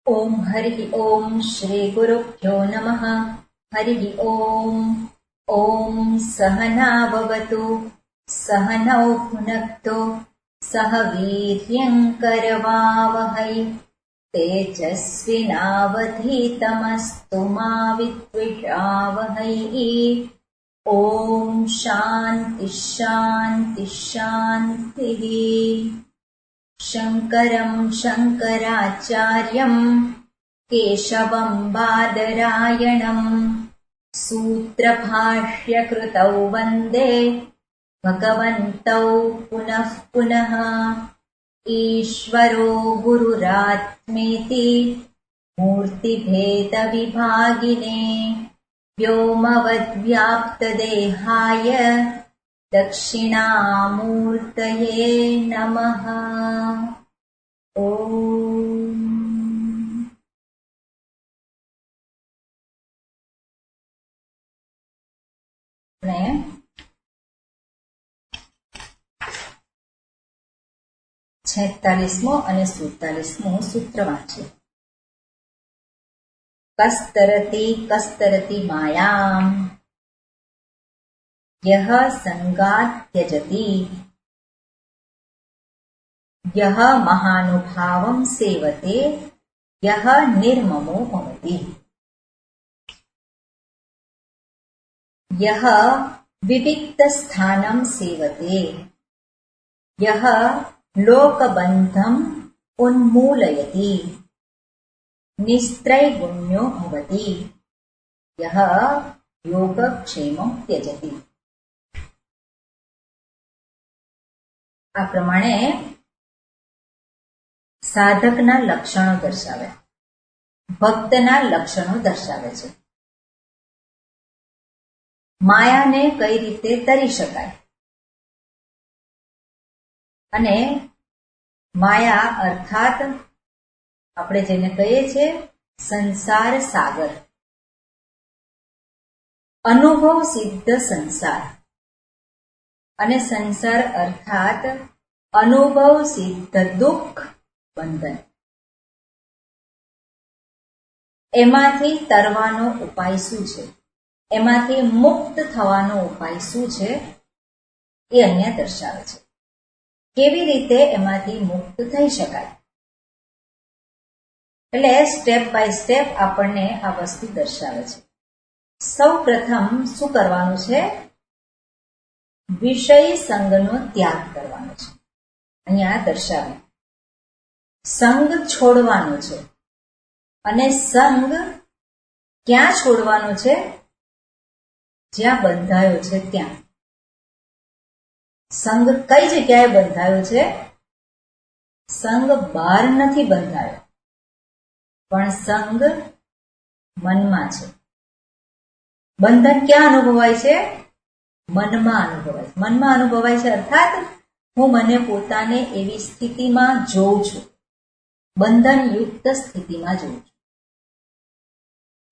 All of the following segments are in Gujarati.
ओम हरि ओम श्री गुरुभ्यो नमः। हरि ओम। ओम सहनाववतु सहनौ भुनक्तु सह वीर्यङ्करवावहै तेजस्विनावधीतमस्तु मा विद्विषावहै। ओम शान्ति शान्ति शान्तिः। शङ्करं शङ्कराचार्यम् केशवं बादरायणम् सूत्रभाष्यकृतौ वन्दे भगवन्तौ पुनः पुनः। ईश्वरो गुरुरात्मेति मूर्तिभेदविभागिने व्योमवद्व्याप्तदेहाय दक्षिणामूर्तये नमः। ओम। ने 46મો અને 47મો સૂત્ર વાંચીએ। કસ્તરતિ કસ્તરતિ માયામ यः संगात् त्यजति यः महानुभावं सेवते यः निर्ममो भवति। यः विविक्तस्थानं सेवते यः लोकबन्धम् उन्मूलयति निस्त्रैगुण्यो भवति यः योगक्षेमं त्यजति। આ પ્રમાણે સાધકના લક્ષણો દર્શાવે, ભક્તના લક્ષણો દર્શાવે છે। માયાને કઈ રીતે તરી શકાય, અને માયા અર્થાત આપણે જેને કહીએ છીએ સંસાર સાગર, અનુભવ સિદ્ધ સંસાર, અને સંસાર અર્થાત અનુભવ સિદ્ધ દુઃખ બંધન। એમાંથી તરવાનો ઉપાય શું છે, એમાંથી મુક્ત થવાનો ઉપાય શું છે, એ અહીંયા દર્શાવે છે। કેવી રીતે એમાંથી મુક્ત થઈ શકાય, એટલે સ્ટેપ બાય સ્ટેપ આપણને આ વસ્તુ દર્શાવે છે। સૌ પ્રથમ શું કરવાનું છે, વિષય સંગનો ત્યાગ કરવાનો છે। અહીંયા દર્શાવે સંગ છોડવાનો છે, અને સંગ ક્યાં છોડવાનો છે, જ્યાં બંધાયો છે ત્યાં। સંગ કઈ જગ્યાએ બંધાયો છે, સંગ બહાર નથી બંધાયો, પણ સંગ મનમાં છે। બંધન ક્યાં અનુભવાય છે, મનમાં અનુભવાય છે। મનમાં અનુભવાય છે અર્થાત હું મને પોતાને એવી સ્થિતિમાં જોઉં છું, બંધન યુક્ત સ્થિતિમાં જોઉં છું,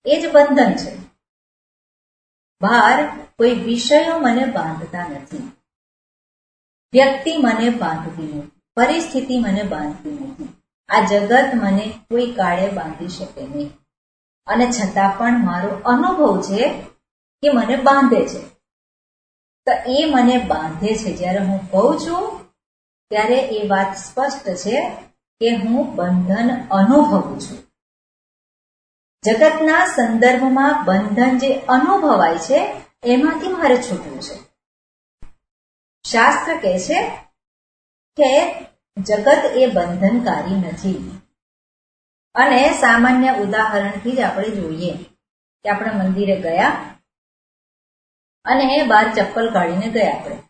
એ જ બંધન છે। બહાર કોઈ વિષયો મને બાંધતા નથી, વ્યક્તિ મને બાંધતી નથી, પરિસ્થિતિ મને બાંધતી નથી, આ જગત મને કોઈ કાળે બાંધી શકે નહીં, અને છતાં પણ મારો અનુભવ છે કે મને બાંધે છે। તો એ મને બાંધે છે, જ્યારે હું કહું છું ત્યારે એ વાત સ્પષ્ટ છે કે હું બંધન અનુભવું છું। જગતના સંદર્ભમાં બંધન જે અનુભવાય છે એમાંથી મારે છૂટવું છે। શાસ્ત્ર કહે છે કે જગત એ બંધનકારી નથી, અને સામાન્ય ઉદાહરણથી જ આપણે જોઈએ કે આપણે મંદિરે ગયા અને બહાર ચપ્પલ કાઢીને ગયા આપણે,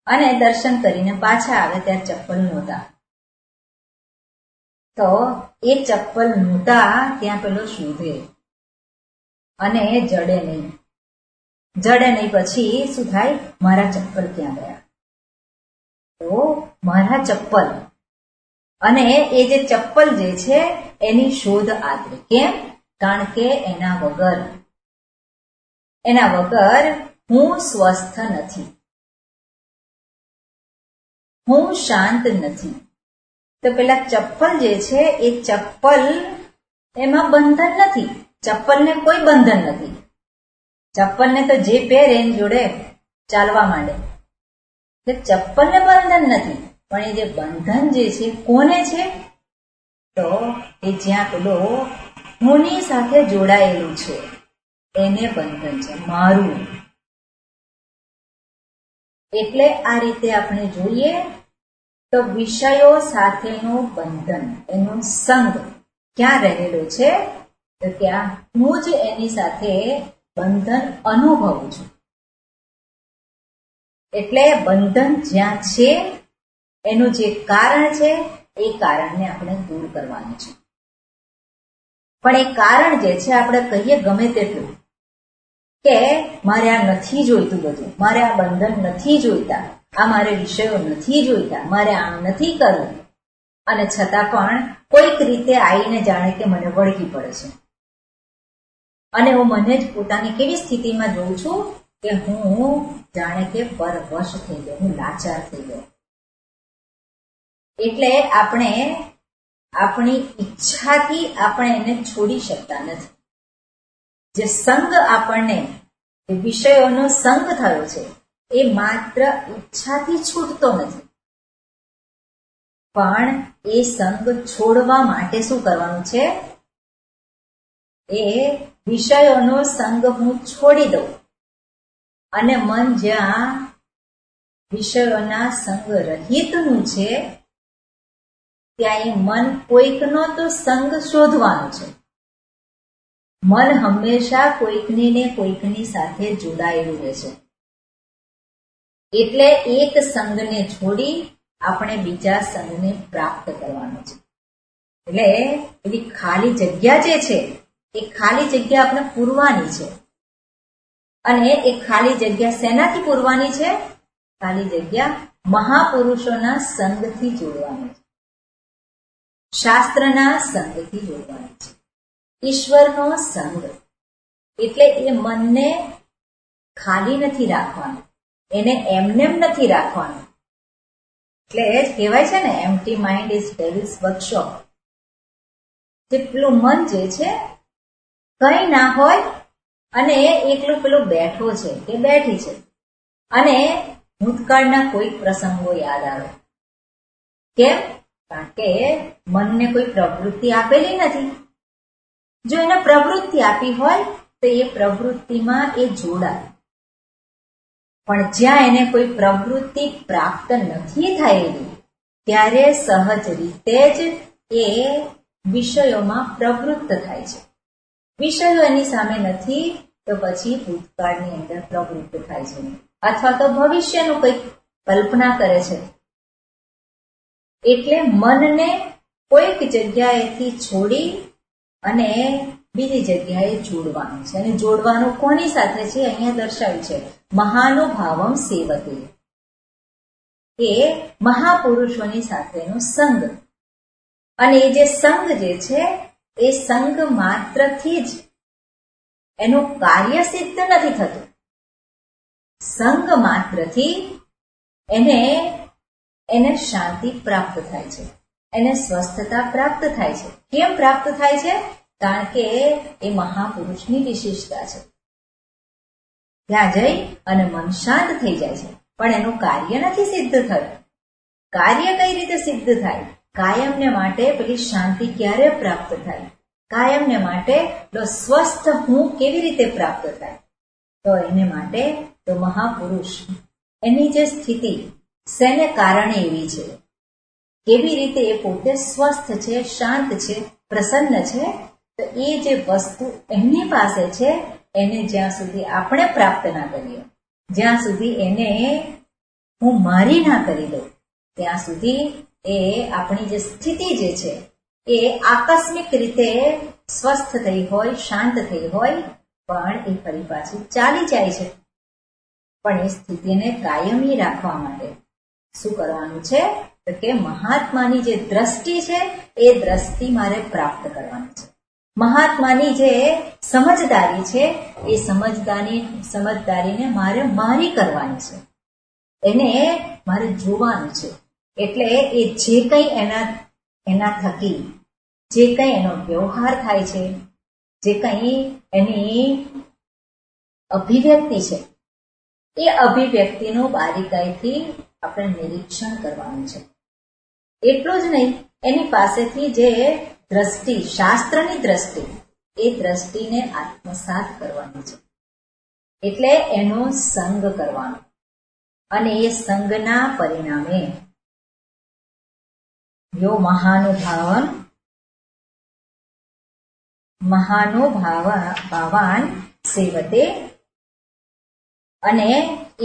અને દર્શન કરીને પાછા આવે ત્યારે ચપ્પલ નહોતા, તો એ ચપ્પલ નહોતા ત્યાં પેલો શોધે અને જડે નહીં, પછી શું થાય, મારા ચપ્પલ ક્યાં ગયા, તો મારા ચપ્પલ, અને એ જે ચપ્પલ જે છે એની શોધ આદરે, કેમ, કારણ કે એના વગર હું સ્વસ્થ નથી, હું શાંત નથી, તો પેલા ચપ્પલ જે છે એ ચપ્પલ એમાં બંધન નથી, ચપ્પલને કોઈ બંધન નથી. ચપ્પલને તો જે પહેરે એની જોડે ચાલવા માંડે, ચપ્પલને બંધન નથી. પણ એ જે બંધન જે છે કોને છે? તો એ જ્યાં પેલો હુંની સાથે જોડાયેલું છે એને બંધન છે, મારું. એટલે આ રીતે આપણે જોઈએ તો વિષયો સાથેનું બંધન, એનો સંગ ક્યાં રહેલો છે? તો ત્યાં હું જ એની સાથે બંધન અનુભવું છું. એટલે બંધન જ્યાં છે એનું જે કારણ છે એ કારણને આપણે દૂર કરવાનું છે. પણ એ કારણ જે છે આપણે કહીએ ગમે તેટલું કે મારે આ નથી જોઈતું, બધું મારે આ બંધન નથી જોઈતા, આ મારે વિષયો નથી જોઈતા, મારે આમ નથી કરવું, અને છતાં પણ કોઈક રીતે આવીને જાણે કે મને વળગી પડે છે. અને હું મને જ પોતાની કેવી સ્થિતિમાં જોઉં છું કે હું જાણે કે પરવશ થઈ ગયો, હું લાચાર થઈ ગયો. એટલે આપણે આપણી ઈચ્છાથી આપણે એને છોડી શકતા નથી. જે સંગ આપણને વિષયોનો સંગ થયો છે એ માત્ર ઈચ્છાથી છૂટતો નથી, પણ એ સંગ છોડવા માટે શું કરવાનું છે? એ વિષયોનો સંગ હું છોડી દઉં અને મન જ્યાં વિષયોના સંગ રહિતનું છે ત્યાં એ મન કોઈકનો તો સંગ શોધવાનું છે. મન હંમેશા કોઈકની ને કોઈકની સાથે જોડાયેલું રહે છે. એટલે એક સંગને છોડી આપણે બીજા સંગને પ્રાપ્ત કરવાનો છે. એટલે એવી ખાલી જગ્યા જે છે એ ખાલી જગ્યા આપણે પૂરવાની છે. અને એ ખાલી જગ્યા શેનાથી પૂરવાની છે? ખાલી જગ્યા મહાપુરુષોના સંગથી જોડવાની છે, શાસ્ત્રના સંગથી જોડવાની છે, ઈશ્વરનો સંગ. એટલે એ મનને ખાલી નથી રાખવાનું, એને એમનેમ નથી રાખવાનું. એટલે જ કહેવાય છે ને, empty mind is devils workshop. જે પેલું મન જે છે કઈ ના હોય અને એકલું પેલું બેઠો છે કે બેઠી છે અને ભૂતકાળના કોઈ પ્રસંગો યાદ આવે. કેમ? કારણ કે મનને કોઈ પ્રવૃત્તિ આપેલી નથી. જો એને પ્રવૃત્તિ આપી હોય તો એ પ્રવૃત્તિમાં એ જોડાય. પણ જ્યાં એને કોઈ પ્રવૃત્તિ પ્રાપ્ત નથી થયેલી ત્યારે સહજ રીતે જ એ વિષયોમાં પ્રવૃત્ત થાય છે. વિષયો એની સામે નથી તો પછી ભૂતકાળની અંદર પ્રવૃત્ત થાય છે, અથવા તો ભવિષ્યનું કંઈક કલ્પના કરે છે. એટલે મનને કોઈક જગ્યાએથી છોડી અને બીજી જગ્યાએ જોડવાનું છે. અને જોડવાનું કોની સાથે છે? અહીંયા દર્શાવ્યું છે, મહાનુભાવમ સેવતે. એ મહાપુરુષોની સાથેનો સંગ. અને એ જે સંગ જે છે એ સંગ માત્રથી જ એનું કાર્ય સિદ્ધ નથી થતું. સંગ માત્રથી એને શાંતિ પ્રાપ્ત થાય છે, એને સ્વસ્થતા પ્રાપ્ત થાય છે. કેમ પ્રાપ્ત થાય છે? કારણ કે એ મહાપુરુષની વિશેષતા છે. ત્યાં જઈ અને મન શાંત થઈ જાય છે, પણ એનું કાર્ય નથી સિદ્ધ થયું. કાર્ય કઈ રીતે સિદ્ધ થાય? કાયમને માટે પેલી શાંતિ ક્યારે પ્રાપ્ત થાય? કાયમને માટે તો સ્વસ્થ હું કેવી રીતે પ્રાપ્ત થાય? તો એને માટે તો મહાપુરુષ એની જે સ્થિતિ શેને કારણે એવી છે, કેવી રીતે એ પોતે સ્વસ્થ છે, શાંત છે, પ્રસન્ન છે, તો એ જે વસ્તુ એમની પાસે છે એને જ્યાં સુધી આપણે પ્રાપ્ત ના કરીએ, જ્યાં સુધી એને હું મારી ના કરી દઉં, ત્યાં સુધી એ આપણી જે સ્થિતિ જે છે એ આકસ્મિક રીતે સ્વસ્થ થઈ હોય, શાંત થઈ હોય, પણ એ ફરી પાછી ચાલી જાય છે. પણ એ સ્થિતિને કાયમી રાખવા માટે શું કરવાનું છે? તો કે મહાત્માની જે દ્રષ્ટિ છે એ દ્રષ્ટિ મારે પ્રાપ્ત કરવાની છે. મહાત્માની જે સમજદારી છે એ સમજદારીને મારે મારી કરવાની છે, એને મારે જોવાનું છે. એટલે એ જે કંઈ એના એના થકી જે કંઈ એનો વ્યવહાર થાય છે, જે કંઈ એની અભિવ્યક્તિ છે, એ અભિવ્યક્તિનું બારીકાઈથી આપણે નિરીક્ષણ કરવાનું છે. એટલું જ નહીં, એની પાસેથી જે દ્રષ્ટિ, શાસ્ત્રની દ્રષ્ટિ, એ દ્રષ્ટિને આત્મસાત કરવાની છે. એટલે એનો સંગ કરવાનો, અને એ સંગના પરિણામે યો મહાનુભાવાન સેવતે, અને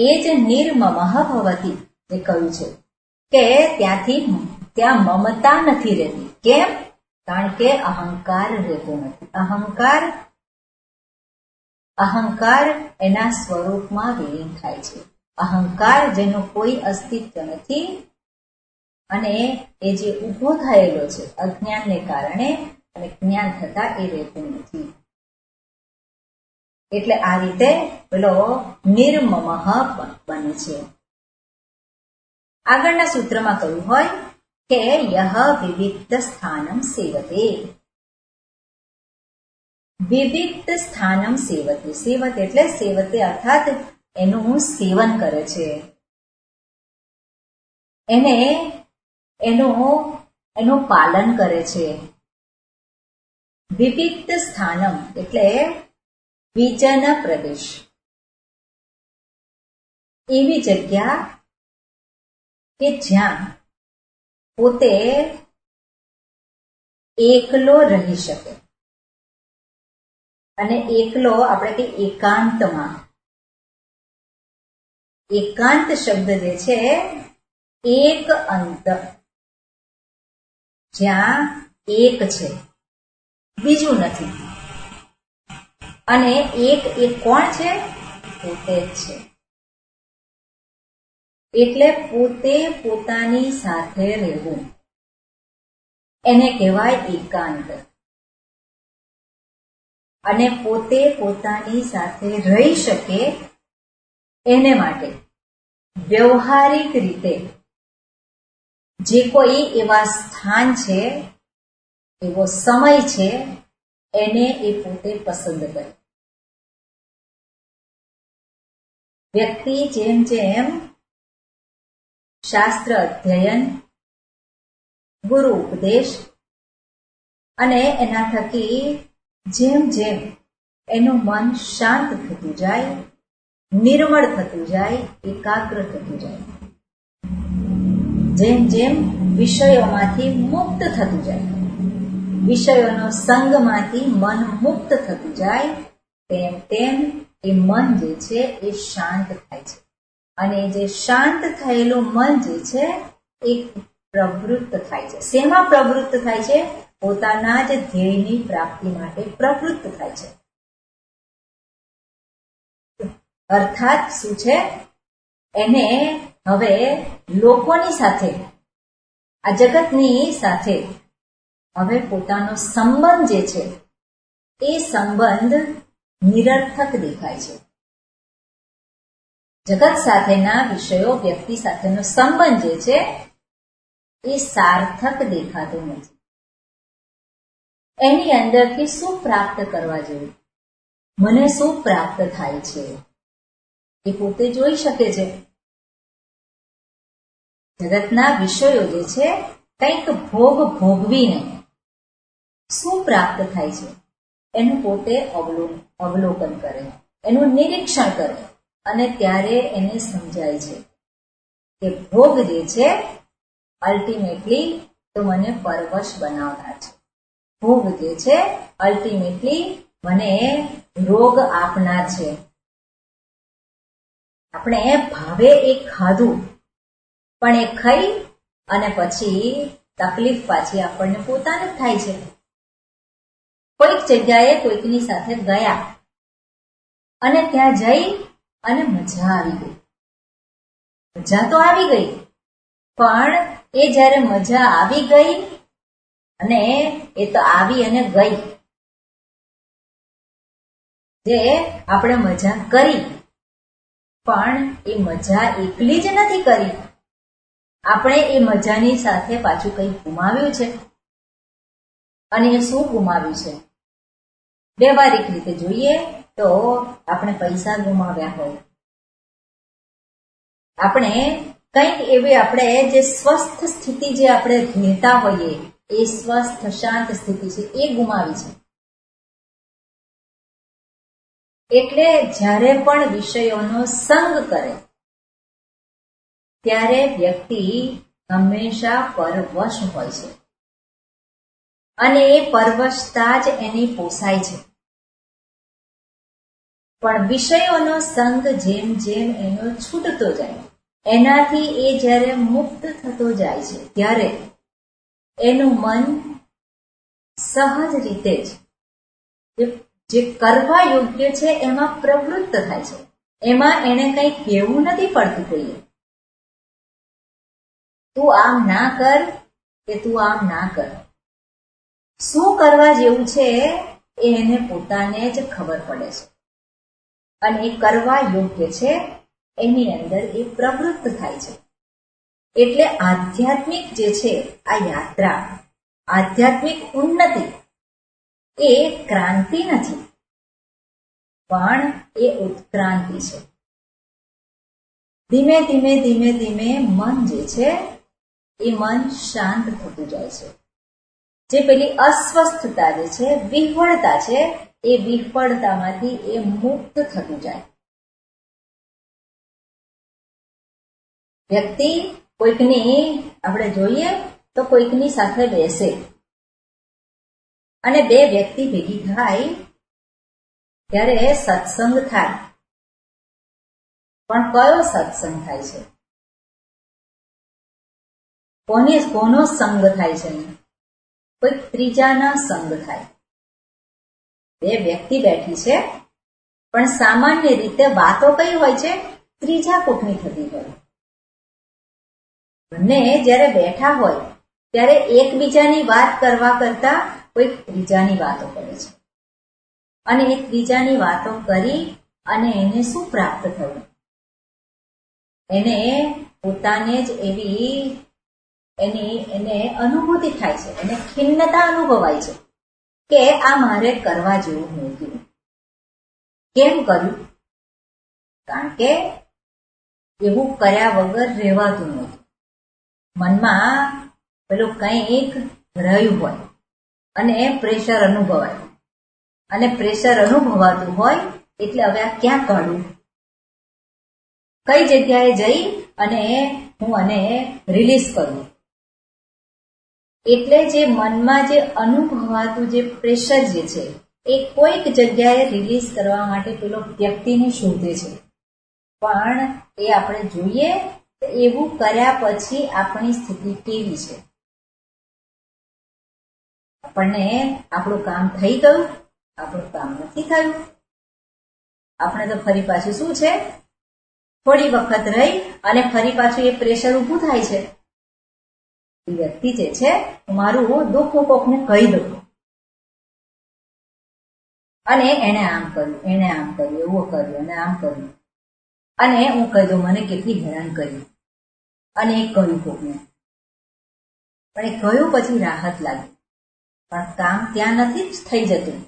એ જ નિર્મમઃ ભવતી, એ કહ્યું છે કે ત્યાં મમતા નથી રહેતી. કેમ? કારણ કે અહંકાર રહેતો નથી. અહંકાર એના સ્વરૂપમાં વિલીન થાય છે. અહંકાર જેનું કોઈ અસ્તિત્વ નથી, અને એ જે ઊભો થયેલો છે અજ્ઞાનને કારણે, અને જ્ઞાન થતા એ રહેતું નથી. એટલે આ રીતે પેલો નિર્મમઃ બને છે. આગળના સૂત્રમાં કહ્યું હોય કે યહ વિવિક્ત સ્થાનમ સેવતે. વિવિક્ત સ્થાનમ સેવતે. સેવતે એટલે સેવતે અર્થાત એનું સેવન કરે છે, એનું પાલન કરે છે. વિવિક્ત સ્થાનમ એટલે વિજન પ્રદેશ, એવી જગ્યા કે જ્યાં પોતે એકલો રહી શકે. અને એકલો આપણે કે એકાંતમાં, એકાંત શબ્દ જે છે એક અંત, જ્યાં એક છે, બીજું નથી. અને એક કોણ છે? પોતે જ છે. એટલે પોતે પોતાની સાથે રહેવું, એને કહેવાય એકાંત. અને પોતે પોતાની સાથે રહી શકે એને માટે વ્યવહારિક રીતે જે કોઈ એવા સ્થાન છે, એવો સમય છે, એને એ પોતે પસંદ કરે. વ્યક્તિ જેમ જેમ શાસ્ત્ર અધ્યયન, ગુરુ ઉપદેશ, અને એના થકી જેમ જેમ એનું મન શાંત થતું જાય, નિર્મળ થતું જાય, એકાગ્ર થતું જાય, જેમ જેમ વિષયોમાંથી મુક્ત થતું જાય, વિષયોનો સંગમાંથી મન મુક્ત થતું જાય, તેમ તેમ એ મન જે છે એ શાંત થાય છે. અને જે શાંત થયેલું મન જે છે એ પ્રવૃત્ત થાય છે. શેમાં પ્રવૃત્ત થાય છે? પોતાના જ ધ્યેયની પ્રાપ્તિ માટે પ્રવૃત્ત થાય છે. અર્થાત શું છે? એને હવે લોકોની સાથે, આ જગતની સાથે હવે પોતાનો સંબંધ જે છે એ સંબંધ નિરર્થક દેખાય છે. જગત સાથેના વિષયો, વ્યક્તિ સાથેનો સંબંધ જે છે એ સાર્થક દેખાતો નથી. એની અંદરથી શું પ્રાપ્ત કરવા જેવું, મને શું પ્રાપ્ત થાય છે, એ પોતે જોઈ શકે છે. જગતના વિષયો જે છે કંઈક ભોગવીને શું પ્રાપ્ત થાય છે એનું પોતે અવલોકન કરે, એનું નિરીક્ષણ કરે, અને ત્યારે એને સમજાય છે કે ભોગ જે છે અલ્ટિમેટલી તો મને પરવશ બનાવનાર છે. ભોગ જે છે અલ્ટિમેટલી મને રોગ આપનાર છે. આપણે ભાવે એ ખાધું, પણ એ ખાઈ અને પછી તકલીફ પાછી આપણને પોતાને જ થાય છે. કોઈક જગ્યાએ કોઈકની સાથે ગયા અને ત્યાં જઈ અને મજા આવી ગઈ. મજા તો આવી ગઈ, પણ એ જ્યારે મજા આવી ગઈ અને એ તો આવી અને ગઈ, જે આપણે મજા કરી, પણ એ મજા એકલી જ નથી કરી, આપણે એ મજાની સાથે પાછું કંઈ ગુમાવ્યું છે. અને એ શું ગુમાવ્યું છે? વ્યવહારિક રીતે જોઈએ તો આપણે પૈસા ગુમાવ્યા હોય, આપણે કંઈક એવી આપણે જે સ્વસ્થ સ્થિતિ જે આપણે રહેતા હોઈએ એ સ્વસ્થ શાંત સ્થિતિ છે એ ગુમાવી છે. એટલે જ્યારે પણ વિષયોનો સંગ કરે ત્યારે વ્યક્તિ હંમેશા પરવશ હોય છે અને એ પરવશતા જ એની પોસાય છે. પણ વિષયોનો સંગ જેમ જેમ એનો છૂટતો જાય, એનાથી એ જ્યારે મુક્ત થતો જાય છે ત્યારે એનું મન સહજ રીતે જ જે કરવા યોગ્ય છે એમાં પ્રવૃત્ત થાય છે. એમાં એને કંઈ કહેવું નથી પડતું કોઈએ, તું આમ ના કર કે તું આમ ના કર. શું કરવા જેવું છે એ એને પોતાને જ ખબર પડે છે અને એ કરવા યોગ્ય છે એની અંદર એ પ્રવૃત્ત થાય છે. એટલે આધ્યાત્મિક જે છે આ યાત્રા, આધ્યાત્મિક ઉન્નતિ એ ક્રાંતિ નથી પણ એ ઉત્ક્રાંતિ છે. ધીમે ધીમે ધીમે ધીમે મન જે છે એ મન શાંત થતું જાય છે. જે પેલી અસ્વસ્થતા જે છે, વિહવળતા છે, એ વિહવળતામાંથી એ મુક્ત થતું જાય. વ્યક્તિ કોઈકની આપણે જોઈએ તો કોઈકની સાથે બેસે અને બે વ્યક્તિ ભેગી થાય ત્યારે સત્સંગ થાય. પણ કયો સત્સંગ થાય છે? કોનો સંગ થાય છે? કોઈ ત્રીજાના સંગ થાય. બે વ્યક્તિ બેઠી છે પણ સામાન્ય રીતે વાતો કઈ હોય છે? ત્રીજા કોકની થતી હોય. બંને જ્યારે બેઠા હોય ત્યારે એકબીજાની વાત કરવા કરતા કોઈ ત્રીજાની વાતો કરે છે અને એ ત્રીજાની વાતો કરી અને એને શું પ્રાપ્ત થયું? એને પોતાને જ એવી એને અનુભૂતિ થાય છે, એને ખિન્નતા અનુભવાય છે કે આ મારે કરવા જેવું નહોતું. કેમ કર્યું? કારણ કે એવું કર્યા વગર રહેવાતું નહોતું. મનમાં પેલું કંઈક રહ્યું હોય અને પ્રેશર અનુભવાય અને પ્રેશર અનુભવાતું હોય એટલે હવે આ ક્યાં કાઢું? કઈ જગ્યાએ જઈ અને હું રિલીઝ કરું? એટલે જે મનમાં જે અનુભવાતું જે પ્રેશર જે છે એ કોઈક જગ્યાએ રિલીઝ કરવા માટે પેલો વ્યક્તિને શોધે છે. પણ એ આપણે જોઈએ તો એવું કર્યા પછી આપણી સ્થિતિ કેવી છે? આપણને આપણું કામ થઈ ગયું, આપણું કામ નથી થયું. આપણે તો ફરી પાછું શું છે, થોડી વખત રહી અને ફરી પાછું એ પ્રેશર ઊભું થાય છે. વ્યક્તિ જે છે મારું દુઃખ હું કોકને કહી દઉં અને એને આમ કર્યું, એને આમ કર્યું, એવું કર્યું અને આમ કર્યું અને હું કહી દઉં મને કેટલી હેરાન કરી અને એ કહ્યું કોકને. પણ એ કહ્યું પછી રાહત લાગી પણ કામ ત્યાં નથી જ થઈ જતું.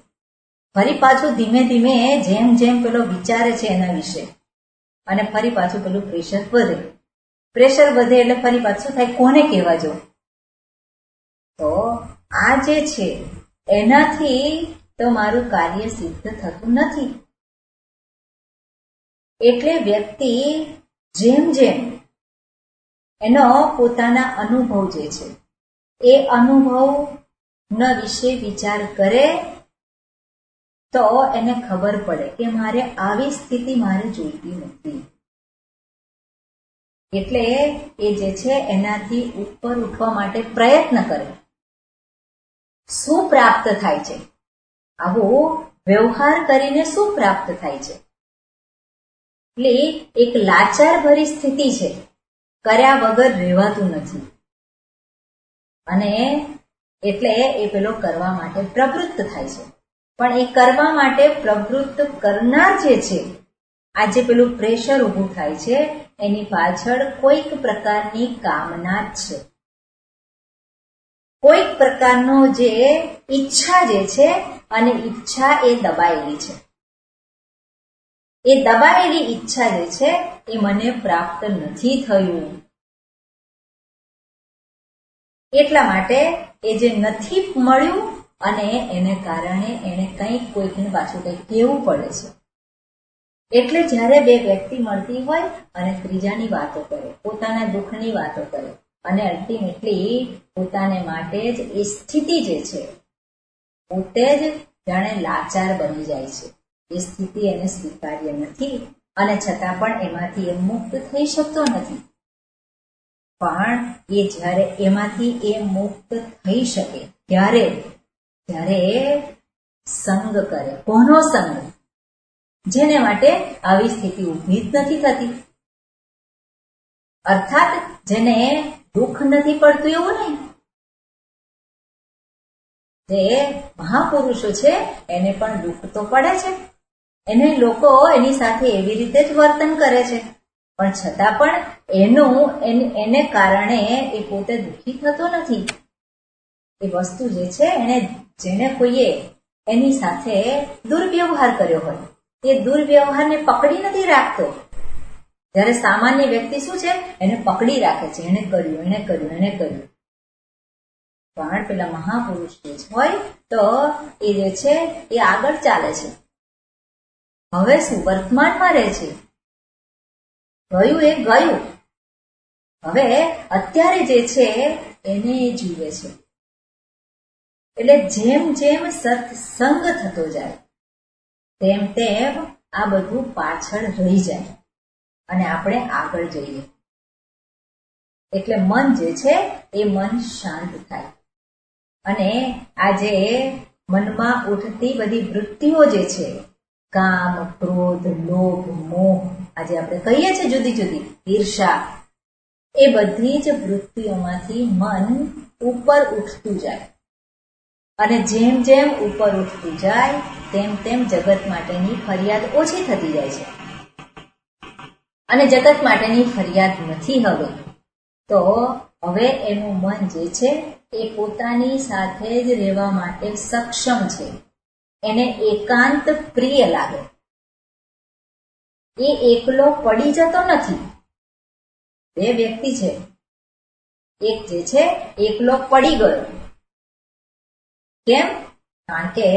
ફરી પાછું ધીમે ધીમે જેમ જેમ પેલો વિચારે છે એના વિશે અને ફરી પાછું પેલું પ્રેશર વધે. પ્રેશર વધે એટલે ફરી પાછું થાય કોને કહેવા જવું? તો આ જે છે એનાથી તો મારું કાર્ય સિદ્ધ થતું નથી. એટલે વ્યક્તિ જેમ જેમ એનો પોતાના અનુભવ જે છે એ અનુભવના વિશે વિચાર કરે તો એને ખબર પડે કે મારે આવી સ્થિતિ મારે જોઈતી નથી. એટલે એ જે છે એનાથી ઉપર ઉઠવા માટે પ્રયત્ન કરે. શું પ્રાપ્ત થાય છે? આવો વ્યવહાર કરીને શું પ્રાપ્ત થાય છે? એટલે એક લાચાર ભરી સ્થિતિ છે, કર્યા વગર રહેવાતું નથી અને એટલે એ પેલો કરવા માટે પ્રવૃત્ત થાય છે. પણ એ કરવા માટે પ્રવૃત્ત કરનાર જે છે, આજે પેલું પ્રેશર ઊભું થાય છે એની પાછળ કોઈક પ્રકારની કામના જ છે. કોઈક પ્રકારનો જે ઈચ્છા જે છે અને ઈચ્છા એ દબાયેલી છે. એ દબાયેલી ઈચ્છા જે છે એ મને પ્રાપ્ત નથી થયું. એટલા માટે એ જે નથી મળ્યું અને એને કારણે એને કંઈક કોઈકની પાછું કંઈક કહેવું પડે છે. એટલે જ્યારે બે વ્યક્તિ મળતી હોય અને ત્રીજાની વાતો કરે, પોતાના દુઃખની વાતો કરે અને અલ્ટિમેટલી પોતાને માટે જ એ સ્થિતિ જે છે પોતે જ જાણે લાચાર બની જાય છે. એ સ્થિતિ એને સ્વીકાર્ય નથી અને છતાં પણ એમાંથી એ મુક્ત થઈ શકતો નથી. પણ એ જ્યારે એમાંથી એ મુક્ત થઈ શકે ત્યારે સંગ કરે. કોનો સંગ? જેને માટે આવી સ્થિતિ ઊભી જ નથી થતી. અર્થાત જેને દુઃખ નથી પડતું એવું નહીં. જે મહાપુરુષો છે એને પણ દુઃખ તો પડે છે. એને લોકો એની સાથે એવી રીતે જ વર્તન કરે છે, પણ છતાં પણ એને કારણે એ પોતે દુઃખી થતો નથી. એ વસ્તુ જે છે જેને કોઈએ એની સાથે દુર્વ્યવહાર કર્યો હોય એ દુર્વ્યવહારને પકડી નથી રાખતો. જ્યારે સામાન્ય વ્યક્તિ શું છે, એને પકડી રાખે છે. એને કર્યું. પણ પેલા મહાપુરુષ જે હોય તો એ જે છે એ આગળ ચાલે છે. હવે શું? વર્તમાનમાં રહે છે. ગયું એ ગયું. હવે અત્યારે જે છે એને એ જુએ છે. એટલે જેમ જેમ સત્સંગ થતો જાય તેમ તેમ આ બધું પાછળ રહી જાય અને આપણે આગળ જઈએ. એટલે મન જે છે એ મન શાંત થાય અને આ જે મનમાં ઉઠતી બધી વૃત્તિઓ જે છે, કામ, ક્રોધ, લોભ, મોહ, આજે આપણે કહીએ છીએ જુદી જુદી, ઈર્ષા, એ બધી જ વૃત્તિઓમાંથી મન ઉપર ઉઠતું જાય અને જેમ જેમ ઉપર ઉઠતું જાય તેમ તેમ જગત માટેની ફરિયાદ ઓછી થતી જાય છે. અને જગત માટેની ફરિયાદ નથી હવે, તો હવે એનું મન જે છે એ પોતાની સાથે જ રહેવા માટે સક્ષમ છે. એને એકાંત પ્રિય લાગે. એ એકલો પડી જતો નથી. બે વ્યક્તિ છે, એક જે છે એકલો પડી ગયો. કેમ? કારણ કે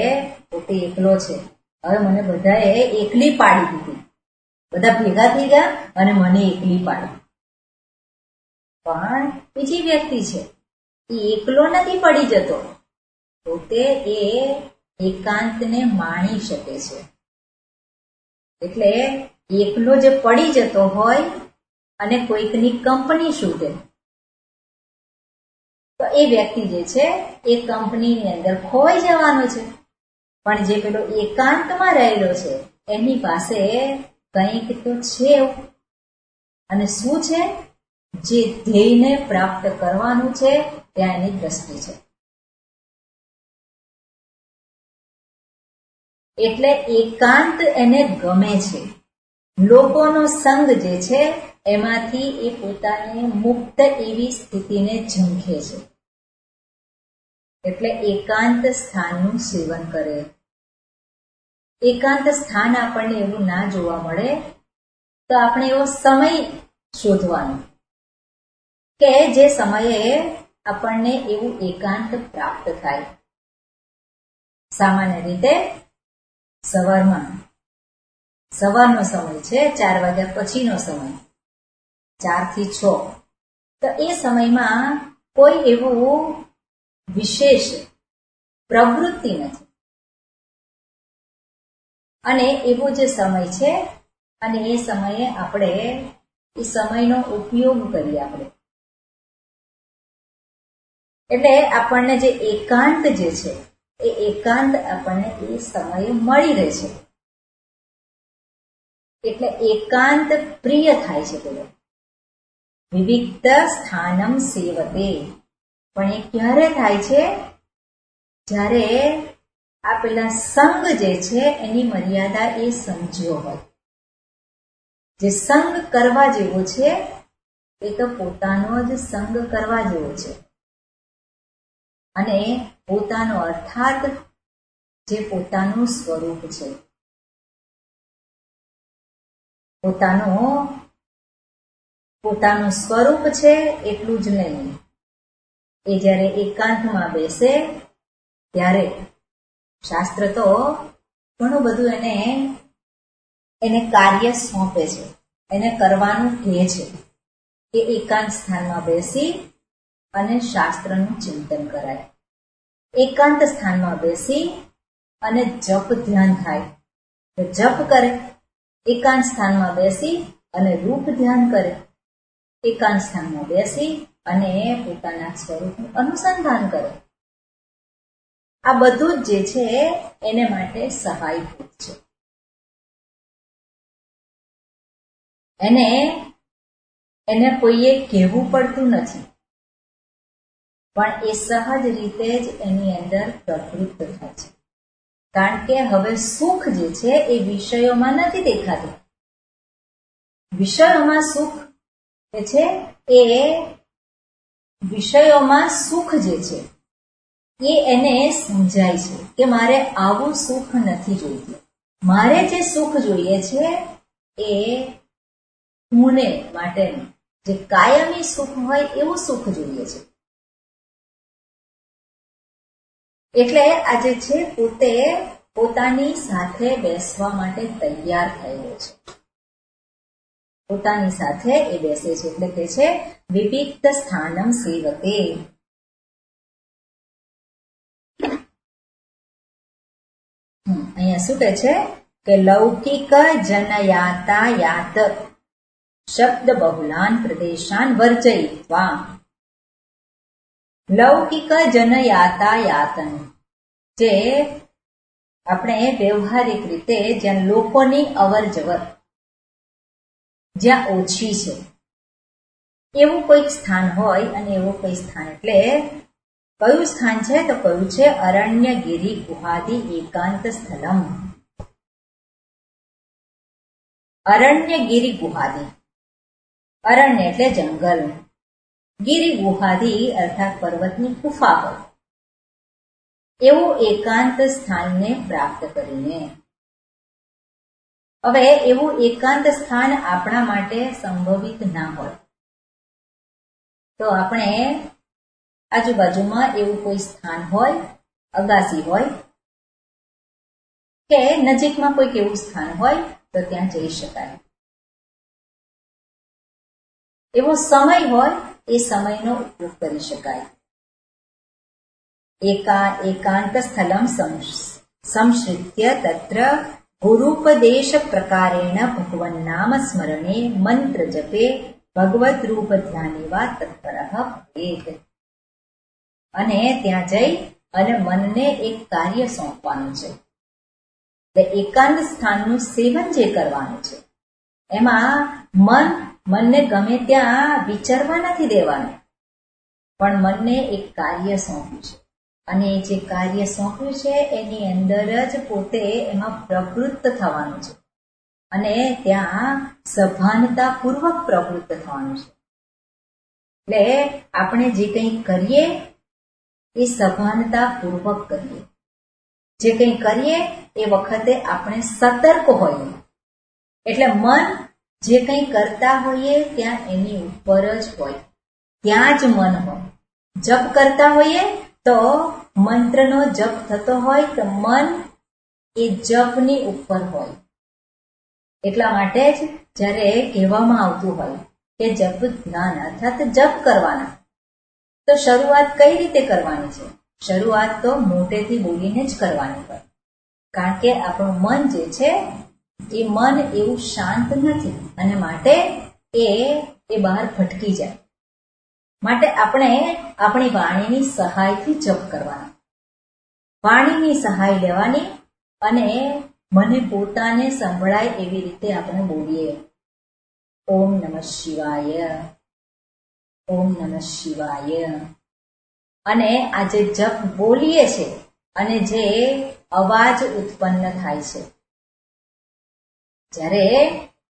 પોતે એકલો છે. હવે મને બધાએ એકલી પાડી દીધી. બધા ભેગા થઈ ગયા અને મને એકલી પાડી. પણ બીજી વ્યક્તિ છે એ એકલો નથી પડી જતો. પોતે એ એકાંતને માણી શકે છે. એટલે એકલો જે પડી જતો હોય અને કોઈકની કંપની શોધે તો એ વ્યક્તિ જે છે એ કંપનીની અંદર ખોવાઈ જવાનો છે. પણ જે પેલો એકાંતમાં રહેલો છે એની પાસે કંઈક તો છે. અને શું છે? જે ધ્યેયને પ્રાપ્ત કરવાનું છે ત્યાં એની દ્રષ્ટિ છે. એટલે એકાંત એને ગમે છે. લોકોનો સંગ જે છે એમાંથી એ પોતાને મુક્ત એવી સ્થિતિને ઝંખે છે. એટલે એકાંત સ્થાનનું સેવન કરે. એકાંત સ્થાન આપણને એવું ના જોવા મળે તો આપણે એવો સમય શોધવાનો કે જે સમયે આપણને એવું એકાંત પ્રાપ્ત થાય. સામાન્ય રીતે સવારનો સમય છે, 4 વાગ્યા પછીનો સમય, 4 થી 6. તો એ સમયમાં કોઈ એવું વિશેષ પ્રવૃત્તિ નથી અને એવો જે સમય છે અને એ સમયે આપણે એ સમયનો ઉપયોગ કરીએ આપણે. એટલે આપણને જે એકાંત જે છે એ એકાંત આપણને એ સમયે મળી રહે છે. એટલે એકાંત પ્રિય થાય છે. પેલો વિવિક્ત સ્થાનમ સેવતે. પણ એ ક્યારે થાય છે? જ્યારે આ પેલા સંગ જે છે એની મર્યાદા એ સમજ્યો હોય. જે સંગ કરવા જેવો છે એ તો પોતાનો જ સંગ કરવા જેવો છે. અને પોતાનો અર્થાત જે પોતાનું સ્વરૂપ છે, પોતાનું સ્વરૂપ છે એટલું જ નહીં, એ જ્યારે એકાંતમાં બેસે ત્યારે શાસ્ત્ર તો ઘણું બધું એને કાર્ય સોંપે છે, એને કરવાનું કહે છે કે એકાંત સ્થાનમાં બેસી અને શાસ્ત્રનું ચિંતન કરાય, એકાંત સ્થાનમાં બેસી અને જપ ધ્યાન થાય તો જપ કરે, એકાંત સ્થાનમાં બેસી અને રૂપ ધ્યાન કરે, એકાંત સ્થાનમાં બેસી અને પોતાના સ્વરૂપનું અનુસંધાન કરે. આ બધું જ જે છે એને માટે સહાયભૂત છે. એને કોઈએ કહેવું પડતું નથી, પણ એ સહજ રીતે જ એની અંદર પ્રવૃત્ત થાય છે. કારણ કે હવે સુખ જે છે એ વિષયોમાં નથી દેખાતું. વિષયોમાં સુખ જે છે એ વિષયોમાં સુખ જે છે એ એને સમજાય છે કે મારે આવું સુખ નથી જોઈતું, મારે જે સુખ જોઈએ છે એ મને માટેનું જે કાયમી સુખ હોય એવું સુખ જોઈએ છે. એટલે આજે છે પોતે પોતાની સાથે બેસવા માટે તૈયાર થયેલો છે, પોતાની સાથે એ બેસે છે. એટલે કે છે વિવિક્ત સ્થાનમ સેવતે. અહીંયા શું કહે છે કે લૌકિક જનયાતા યાત શબ્દ બહુલાન પ્રદેશાન વર્જયિત્વા. લૌકિક જનયાતા યાતન, જે આપણે વ્યવહારિક રીતે જ્યાં લોકોની અવર જવર જ્યાં ઓછી છે એવું કોઈક સ્થાન હોય, અને એવું કોઈ સ્થાન એટલે કયું સ્થાન છે તો કયું છે અરણ્ય ગિરી ગુહાદિ એકાંત સ્થલમ. અરણ્ય ગિરી ગુહાદિ, અરણ્ય એટલે જંગલ, ગિરી ગુહાદિ અર્થાત પર્વતની ગુફા હોય એવું એકાંત સ્થાનને પ્રાપ્ત કરીને. હવે એવું એકાંત સ્થાન આપણા માટે સંભવિત ના હોય તો આપણે આજુબાજુમાં એવું કોઈ સ્થાન હોય, અગાસી હોય કે નજીકમાં કોઈક એવું સ્થાન હોય તો ત્યાં જઈ શકાય. એવો સમય હોય એ સમયનો ઉપયોગ કરી શકાય. એકાંત સ્થલમ સંશ્રિત્ય તત્ર ગુરુપદેશ પ્રકારેણ ભગવન નામ સ્મરણે મંત્ર જપે ભગવત રૂપ ધ્યાને વા તત્પરઃ ભવેત. અને ત્યાં જઈ અને મનને એક કાર્ય સોંપવાનું છે. એકાંત સ્થાનનું સેવન જે કરવાનું છે એમાં મનને ગમે ત્યાં વિચારવા નથી દેવાનું, પણ મનને એક કાર્ય સોંપ્યું છે અને એ જે કાર્ય સોંપ્યું છે એની અંદર જ પોતે એમાં પ્રવૃત્ત થવાનું છે અને ત્યાં સભાનતા પૂર્વક પ્રવૃત્ત થવાનું છે. એટલે આપણે જે કંઈ કરીએ એ સભાનતા પૂર્વક કરીએ. જે કંઈ કરીએ એ વખતે આપણે સતર્ક હોઈએ. એટલે મન જે કંઈ કરતા હોઈએ ત્યાં એની ઉપર જ હોય, ત્યાં જ મન હોય. જપ કરતા હોઈએ તો મંત્રનો જપ થતો હોય તો મન એ જપની ઉપર હોય. એટલા માટે જ જ્યારે કહેવામાં આવતું હોય કે જપ ધ્યાન અર્થાત જપ કરવાના, તો શરૂઆત કઈ રીતે કરવાની છે? શરૂઆત તો મોટેથી બોલીને જ કરવાની હોય. કારણ કે આપણું મન જે છે એ મન એવું શાંત નથી અને માટે એ બહાર ભટકી જાય. માટે આપણે આપણી વાણીની સહાયથી જપ કરવાના, વાણીની સહાય લેવાની અને મને પોતાને સંભળાય એવી રીતે આપણે બોલીએ ઓમ નમઃ શિવાય, ઓમ નમઃ શિવાય. અને આ જે જપ બોલીએ છે અને જે અવાજ ઉત્પન્ન થાય છે, જ્યારે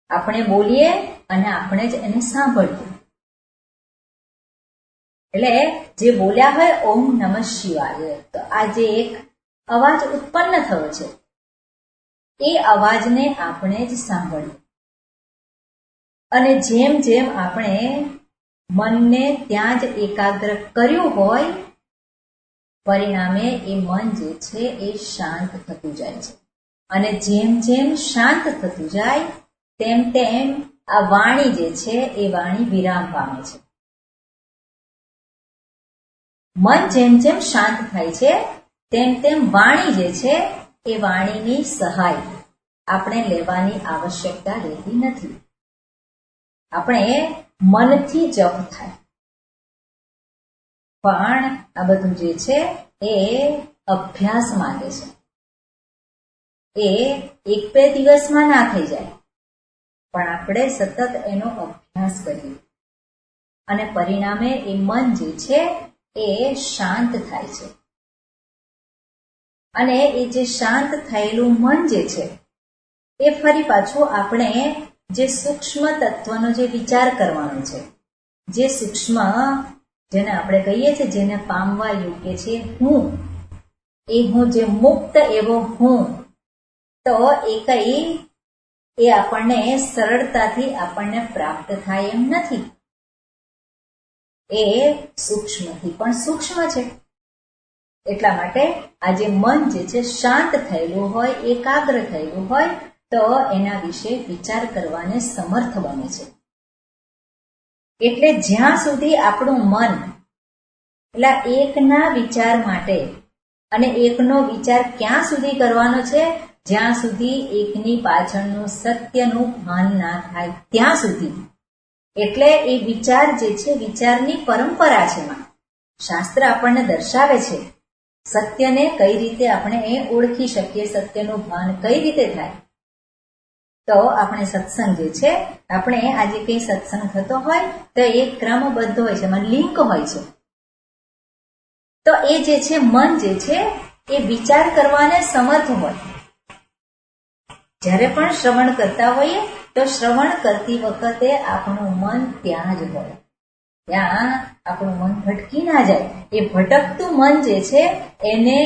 આપણે બોલીએ અને આપણે જ એને સાંભળીએ એટલે જે બોલ્યા હોય ઓમ નમઃ શિવાય, તો આ જે એક અવાજ ઉત્પન્ન થયો છે એ અવાજને આપણે જ સાંભળ્યું, અને જેમ જેમ આપણે મનને ત્યાં જ એકાગ્ર કર્યું હોય, પરિણામે એ મન જે છે એ શાંત થતું જાય છે. અને જેમ જેમ શાંત થતું જાય તેમ તેમ આ વાણી જે છે એ વાણી વિરામ પામે છે. મન જેમ જેમ શાંત થાય છે તેમ તેમ વાણી જે છે એ વાણીની સહાય આપણે લેવાની આવશ્યકતા રહેતી નથી. આપણે મનથી જપ થાય, પણ આ બધું જે છે એ અભ્યાસ માંગે છે. એ એક બે દિવસમાં ના થઈ જાય, પણ આપણે સતત એનો અભ્યાસ કરીએ અને પરિણામે એ મન જે છે એ શાંત થાય છે. અને એ જે શાંત થયેલું મન જે છે એ ફરી પાછું આપણે જે સૂક્ષ્મ તત્વનો જે વિચાર કરવાનો છે, જે સૂક્ષ્મ જેને આપણે કહીએ છીએ, જેને પામવા યોગ્ય છે હું, એ હું જે મુક્ત એવો હું, તો એ કઈ એ આપણને સરળતાથી આપણને પ્રાપ્ત થાય એમ નથી. એ સૂક્ષ્મથી પણ સૂક્ષ્મ છે. એટલા માટે આ જે મન જે છે શાંત થયેલું હોય, એકાગ્ર થયેલું હોય, તો એના વિશે વિચાર કરવાને સમર્થ બને છે. એટલે જ્યાં સુધી આપણું મન એટલે એકના વિચાર માટે, અને એકનો વિચાર ક્યાં સુધી કરવાનો છે, જ્યાં સુધી એકની પાછળનું સત્યનું ભાન ના થાય ત્યાં સુધી. એટલે એ વિચાર જે છે વિચારની પરંપરા છે. શાસ્ત્ર આપણને દર્શાવે છે સત્યને કઈ રીતે આપણે ઓળખી શકીએ, સત્યનું ભાન કઈ રીતે થાય. તો આપણે સત્સંગ જે છે, આપણે આજે કઈ સત્સંગ થતો હોય તો એ ક્રમબદ્ધ હોય છે, એમાં લિંક હોય છે. તો એ જે છે મન જે છે એ વિચાર કરવાને સમર્થ હોય. જ્યારે પણ શ્રવણ કરતા હોઈએ તો શ્રવણ કરતી વખતે આપણું મન ત્યાં જ હોય, ત્યાં આપણું મન ભટકી ના જાય. એ ભટકતું મન જે છે એને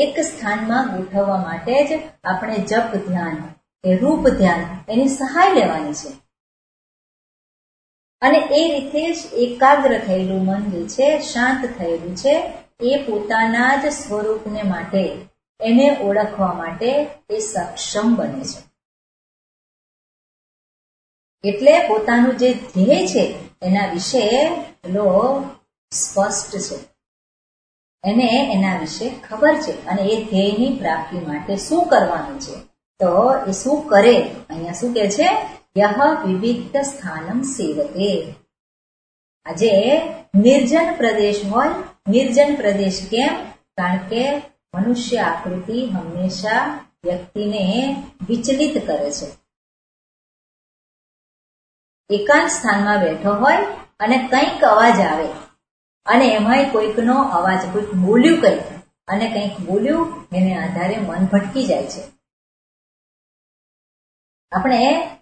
એક સ્થાનમાં ગોઠવવા માટે જ આપણે જપ ધ્યાન, એ રૂપ ધ્યાન, એની સહાય લેવાની છે. અને એ રીતે જ એકાગ્ર થયેલું મન જે છે, શાંત થયેલું છે, એ પોતાના જ સ્વરૂપને માટે, એને ઓળખવા માટે એ સક્ષમ બને છે. એટલે પોતાનું જે ધ્યેય છે એના વિશે લો સ્પષ્ટ છે, એને એના વિશે ખબર છે, અને એ ધ્યેયની પ્રાપ્તિ માટે શું કરવાનું છે, તો એ શું કરે. અહીંયા શું કે છે, યહ વિવિધ સ્થાનમ સેવતે. આજે નિર્જન પ્રદેશ હોય, નિર્જન પ્રદેશ કેમ? કારણ કે મનુષ્ય આકૃતિ હંમેશા વ્યક્તિને વિચલિત કરે છે. એકાંત સ્થાનમાં બેઠો હોય અને કંઈક અવાજ આવે, અને એમાંય કોઈકનો અવાજ, કોઈક બોલ્યું કંઈક, અને કંઈક બોલ્યું એને આધારે મન ભટકી જાય છે. આપણે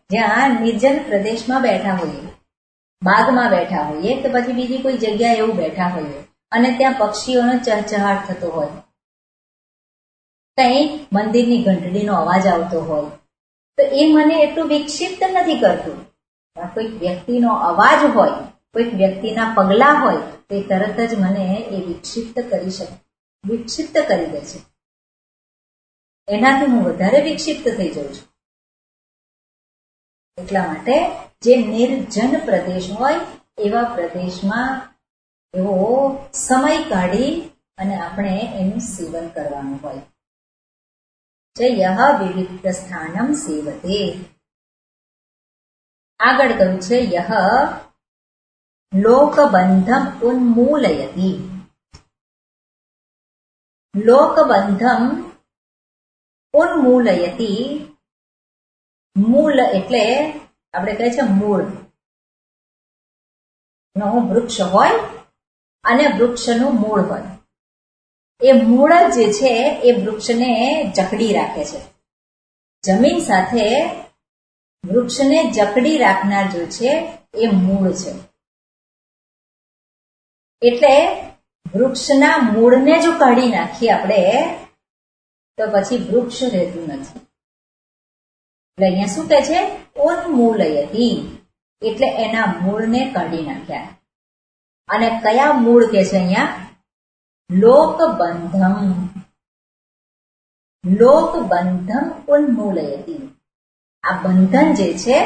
જ્યાં નિર્જન પ્રદેશમાં બેઠા હોઈએ, બાગમાં બેઠા હોઈએ કે પછી બીજી કોઈ જગ્યાએ એવું બેઠા હોઈએ, અને ત્યાં પક્ષીઓનો ચહચહાટ થતો હોય, કઈ મંદિરની ઘંટડીનો અવાજ આવતો હોય, તો એ મને એટલું વિક્ષિપ્ત નથી કરતું. કોઈક વ્યક્તિનો અવાજ હોય, કોઈક વ્યક્તિના પગલા હોય, તે તરત જ મને એ વિક્ષિપ્ત કરી દે છે. એનાથી હું વધારે વિક્ષિપ્ત થઈ જાઉં છું. એટલા માટે જે નિર્જન પ્રદેશ હોય એવા પ્રદેશમાં એવો સમય કાઢી અને આપણે એનું સેવન કરવાનું હોય છે. યહ વિવિધ સ્થાનમ સેવતે. આગળ કહ્યું છે યહ લોકબંધમ ઉન્મૂલયતિ. લોકબંધમ ઉન્મૂલયતિ. મૂળ એટલે આપણે કહે છે મૂળ નો વૃક્ષ હોય અને વૃક્ષનું મૂળ હોય. એ મૂળ જે છે એ વૃક્ષને જકડી રાખે છે. જમીન સાથે વૃક્ષને જકડી રાખનાર જો છે એ મૂળ છે. એટલે વૃક્ષના મૂળને જો કાઢી નાખીએ આપણે તો પછી વૃક્ષ રહેતું નથી. એટલે અહીંયા શું કહે છે? ઉન્મૂલયતી, એટલે એના મૂળને કાઢી નાખ્યા. અને કયા મૂળ કે છે અહીંયા? લોકબંધમ. લોકબંધમ ઉન્મૂલયતી. આ બંધન જે છે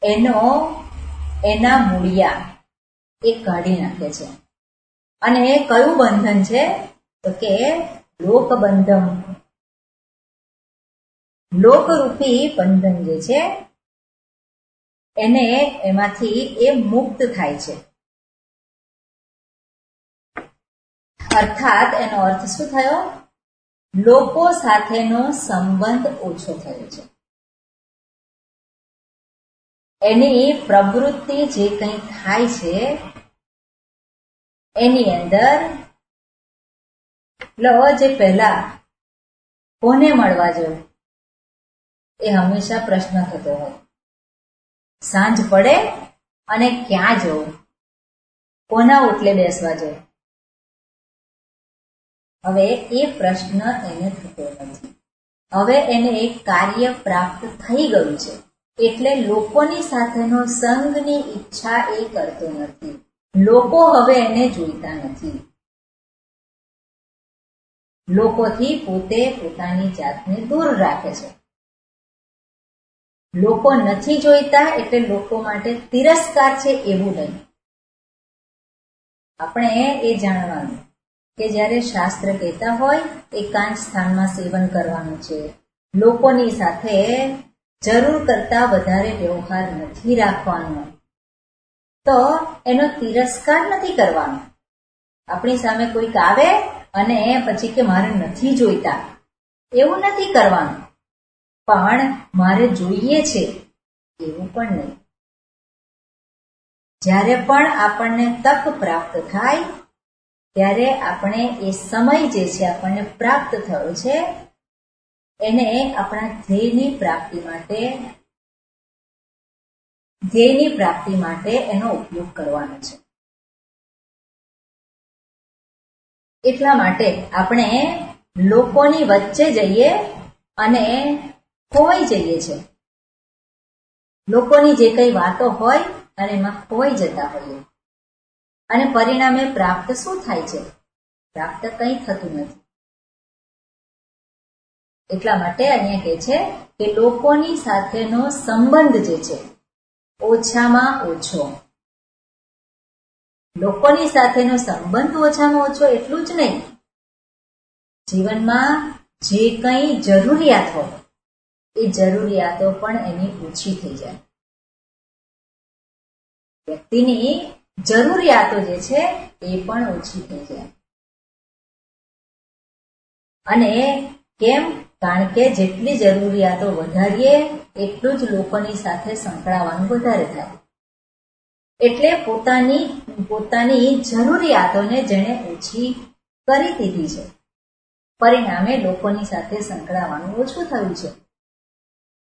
એના મૂળિયા એ કાઢી નાખે છે. અને કયું બંધન છે? તો કે લોકબંધમ. લોકરૂપી બંધન જે છે એમાંથી એ મુક્ત થાય છે. અર્થાત એનો અર્થ શું થયો? લોકો સાથેનો સંબંધ ઓછો થયો છે. એની પ્રવૃત્તિ જે કંઈ થાય છે એની અંદર જે પહેલા કોને મળવા જવું એ હંમેશા પ્રશ્ન થતો હોય. સાંજ પડે અને ક્યાં જવું, કોના ઓટલે બેસવા જવું. હવે એ પ્રશ્ન એને થતો નથી. હવે એને એક કાર્ય પ્રાપ્ત થઈ ગયું છે એટલે લોકોની સાથેનો સંગની ઈચ્છા એ કરતો નથી. લોકો હવે એને જોઈતા નથી. લોકોથી પોતે પોતાની જાતને દૂર રાખે છે. લોકો નથી જોઈતા એટલે લોકો માટે તિરસ્કાર છે એવું નહીં. આપણે એ જાણવાનું કે જ્યારે શાસ્ત્ર કહેતા હોય એકાંત સ્થાનમાં સેવન કરવાનું છે, લોકોની સાથે જરૂર કરતા વધારે વ્યવહાર નથી રાખવાનો, તો એનો તિરસ્કાર નથી કરવાનો. આપણી સામે કોઈક આવે અને પછી કે મારે નથી જોઈતા એવું નથી કરવાનું, પણ મારે જોઈએ છે એવું પણ નહીં. જ્યારે પણ આપણને તક પ્રાપ્ત થાય ત્યારે આપણે એ સમય જે છે આપણને પ્રાપ્ત થયો છે એને આપણા ધ્યેયની પ્રાપ્તિ માટે એનો ઉપયોગ કરવાનો છે. એટલા માટે આપણે લોકોની વચ્ચે જઈએ અને ખોવાઈ જઈએ છે. લોકોની જે કઈ વાતો હોય અને એમાં ખોવાઈ જતા હોઈએ અને પરિણામે પ્રાપ્ત શું થાય છે? પ્રાપ્ત કંઈ થતું નથી. એટલા માટે અહીંયા કહે છે કે લોકોની સાથેનો સંબંધ જે છે ઓછામાં ઓછો. લોકોની સાથેનો સંબંધ ઓછામાં ઓછો એટલું જ નહીં, જીવનમાં જે કંઈ જરૂરિયાત હોય એ જરૂરિયાતો પણ એની ઓછી થઈ જાય. વ્યક્તિની જરૂરિયાતો જે છે એ પણ ઓછી થઈ જાય. અને કેમ? કારણ કે જેટલી જરૂરિયાતો વધારીએ એટલું જ લોકોની સાથે સંકળાવાનું વધારે થાય. એટલે પોતાની જરૂરિયાતોને જેણે ઓછી કરી દીધી છે, પરિણામે લોકોની સાથે સંકળાવાનું ઓછું થયું છે.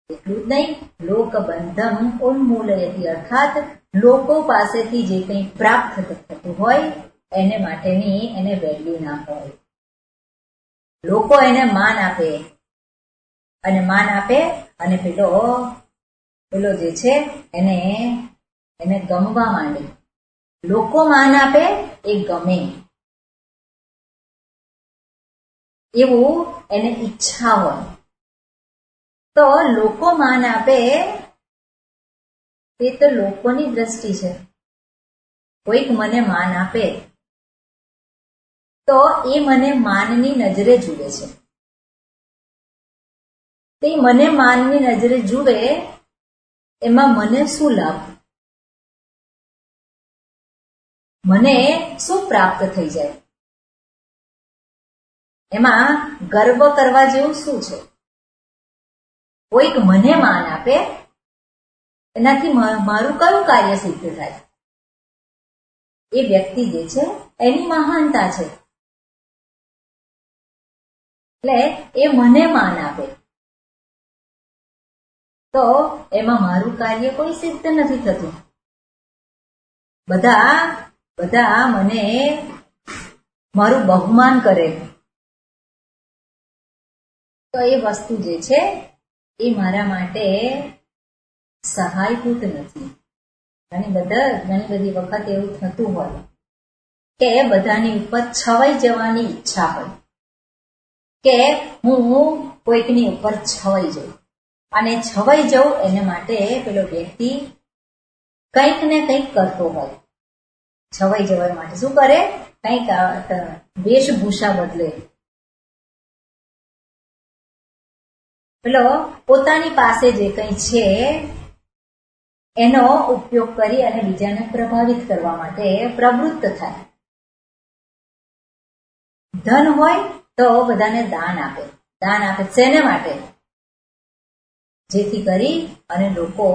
એટલું જ નહીં, લોકબંધમ ઉન્મૂલયતી, અર્થાત લોકો પાસેથી જે કંઈ પ્રાપ્ત થતું હોય એને માટેની એને વેલ્યુ ના હોય. લોકો એને માન આપે અને પેલો જે છે એને ગમવા માંડે. લોકો માન આપે એ ગમે એવું એને ઈચ્છા હોય. તો લોકો માન આપે એ તો લોકોની દ્રષ્ટિ છે. કોઈક મને માન આપે તો એ મને માનની નજરે જુએ છે. તે મને માનની નજરે જુએ એમાં મને શું લાભ? મને શું પ્રાપ્ત થઈ જાય? એમાં ગર્વ કરવા જેવું શું છે? કોઈક મને માન આપે એનાથી મારું કયું કાર્ય સિદ્ધ થાય? એ વ્યક્તિ જે છે એની મહાનતા છે. એટલે એ મને માન આપે તો એમાં મારું કાર્ય કોઈ સિદ્ધ નથી થતું. બધા બધા મને મારું બહુમાન કરે, તો એ વસ્તુ જે છે એ મારા માટે સહાયભૂત નથી. ઘણી બધી વખત એવું થતું હોય કે બધાની ઉપર છવાઈ જવાની ઈચ્છા હોય કે હું કોઈકની ઉપર છવાઈ જાઉં, અને છવાઈ જાઉં એને માટે પેલો વ્યક્તિ કંઈક ને કંઈક કરતો હોય. છવાઈ જવા માટે શું કરે? કંઈક વેશભૂષા બદલે, પેલો પોતાની પાસે જે કંઈ છે એનો ઉપયોગ કરી અને બીજાને પ્રભાવિત કરવા માટે પ્રવૃત્ત થાય. ધન હોય તો બધાને દાન આપે. દાન આપે શેને માટે? જેથી કરી અને લોકો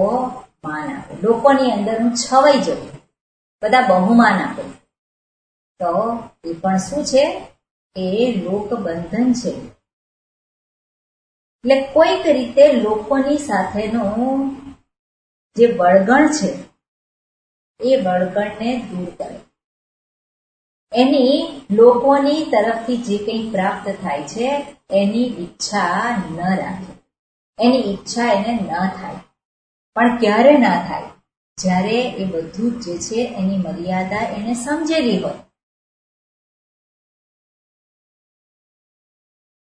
માન આપે, લોકોની અંદર હું છવાઈ જઉં, બધા બહુમાન આપે. તો એ પણ શું છે? એ લોકબંધન છે. એટલે કોઈક રીતે લોકોની સાથેનું જે બળગણ છે એ બળગણને દૂર કરે. એની લોકોની તરફથી જે કંઈ પ્રાપ્ત થાય છે એની ઈચ્છા ન રાખે, એની ઈચ્છા એને ન થાય. પણ ક્યારે ના થાય? જ્યારે એ બધું જ જે છે એની મર્યાદા એને સમજેલી હોય.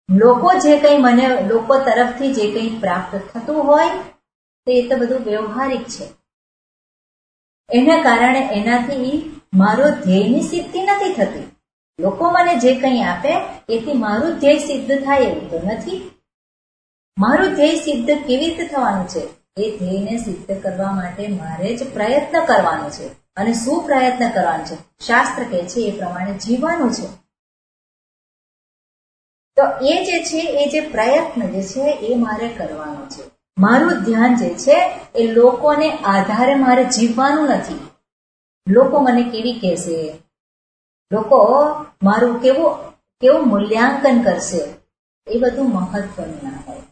લોકો તરફથી જે કંઈ પ્રાપ્ત થતું હોય તો એ તો બધું વ્યવહારિક છે. એના કારણે એનાથી મારો ધ્યેયની સિદ્ધિ નથી થતી. લોકો મને જે કંઈ આપે એથી મારું ધ્યેય સિદ્ધ થાય એવું તો નથી. મારું ધ્યેય સિદ્ધ કેવી રીતે થવાનું છે? એ ધ્યેયને સિદ્ધ કરવા માટે મારે જ પ્રયત્ન કરવાનો છે. અને શું પ્રયત્ન કરવાનો છે? શાસ્ત્ર કહે છે એ પ્રમાણે જીવવાનું છે. તો એ જે છે એ જે પ્રયત્ન જે છે એ મારે કરવાનો છે. મારું ધ્યાન જે છે એ લોકોને આધારે મારે જીવવાનું નથી. લોકો મને કેવી કહેશે, લોકો મારું કેવું મૂલ્યાંકન કરશે, એ બધું મહત્વનું ના હોય.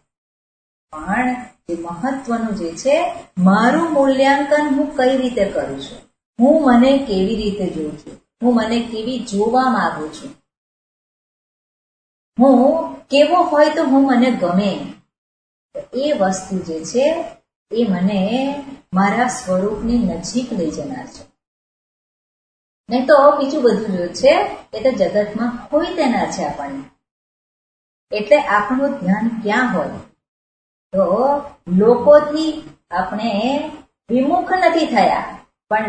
પણ જે મહત્વનું જે છે, મારું મૂલ્યાંકન હું કઈ રીતે કરું છું, હું મને કેવી રીતે જોઉં છું, હું મને કેવી જોવા માંગુ છું, હું કેવો હોય તો મને ગમે. એ વસ્તુ જે છે એ મને મારા સ્વરૂપની નજીક લઈ જનાર છે. નહીં તો બીજું બધું જો છે એ તો જગતમાં ખોઈ દેનાર છે આપણને. એટલે આપણું ધ્યાન ક્યાં હોય? તો લોકોથી આપણે વિમુખ નથી થયા, પણ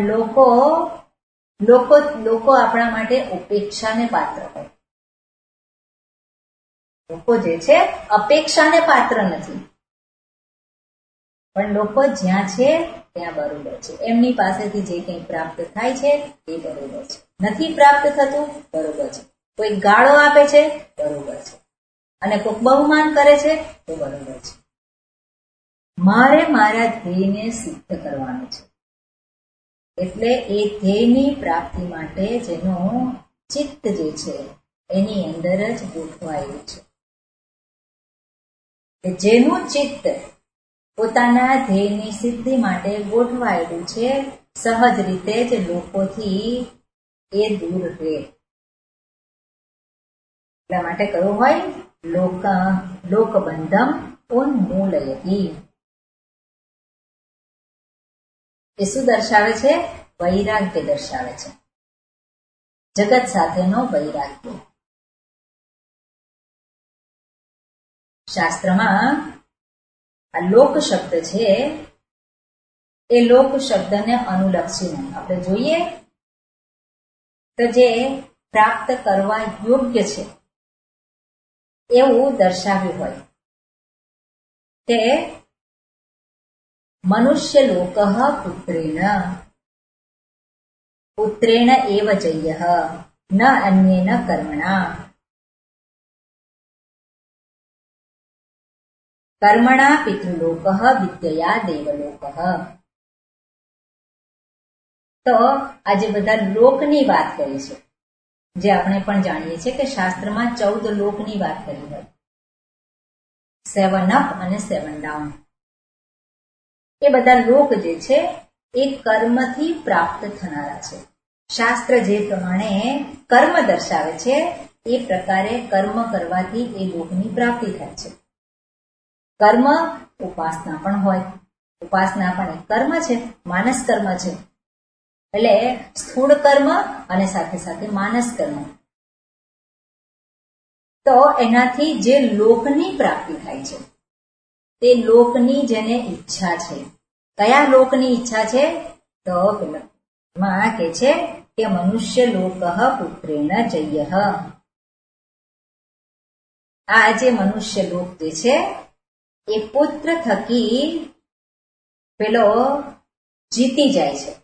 લોકો આપણા માટે ઉપેક્ષાને પાત્ર હોય. લોકો જે છે અપેક્ષાને પાત્ર નથી, પણ લોકો જ્યાં છે ત્યાં બરોબર છે. એમની પાસેથી જે કંઈ પ્રાપ્ત થાય છે એ બરોબર છે. નથી પ્રાપ્ત થતું, બરોબર છે. કોઈ ગાળો આપે છે, બરોબર છે. અને કોઈક બહુમાન કરે છે તો બરોબર છે. મારે મારા ધ્યેયને સિદ્ધ કરવાનું છે. એટલે એ ધ્યેયની પ્રાપ્તિ માટે જેનું ચિત્ત જે છે એની અંદર જ ગોઠવાયેલું છે. જેનું ચિત્ત પોતાના ધ્યેયની સિદ્ધિ માટે ગોઠવાયેલું છે, સહજ રીતે જ લોકોથી એ દૂર રહે. એટલા માટે કહ્યું હોય લોકબંધમ ઉન્મૂલયતિ. એ શું દર્શાવે છે? વૈરાગ્ય દર્શાવે છે. જગત સાથેનો વૈરાગ્ય. શાસ્ત્રમાં આ લોક શબ્દ છે એ લોક શબ્દને અનુલક્ષીને આપણે જોઈએ તો જે પ્રાપ્ત કરવા યોગ્ય છે એવું દર્શાવ્યું હોય કે મનુષ્ય લોક પુત્રેણ એવ જય ન અન્યેન કર્મણા કર્મણા પિતૃલોક વિદ્યયા દેવલોક. તો આજે બધા લોકની વાત કરી છે, જે આપણે પણ જાણીએ છીએ કે શાસ્ત્રમાં 14 લોકની વાત કરી હોય, 7 અપ અને 7 ડાઉન. એ બધા લોક જે છે એ કર્મથી પ્રાપ્ત થનારા છે. શાસ્ત્ર જે પ્રમાણે કર્મ દર્શાવે છે એ પ્રકારે કર્મ કરવાથી એ લોકની પ્રાપ્તિ થાય છે. કર્મ ઉપાસના પણ હોય, ઉપાસના પણ એક કર્મ છે, માનસ કર્મ છે. એટલે સ્થૂળ કર્મ અને સાથે સાથે માનસ કર્મ. તો એનાથી જે લોકની પ્રાપ્તિ થાય છે તે લોકની જેને ઈચ્છા છે, કયા લોકની ઈચ્છા છે? તો પેલા કે છે કે મનુષ્ય લોક પુત્રેણ જય. આ જે મનુષ્ય લોક જે છે એ પુત્ર થકી પેલો જીતી જાય છે.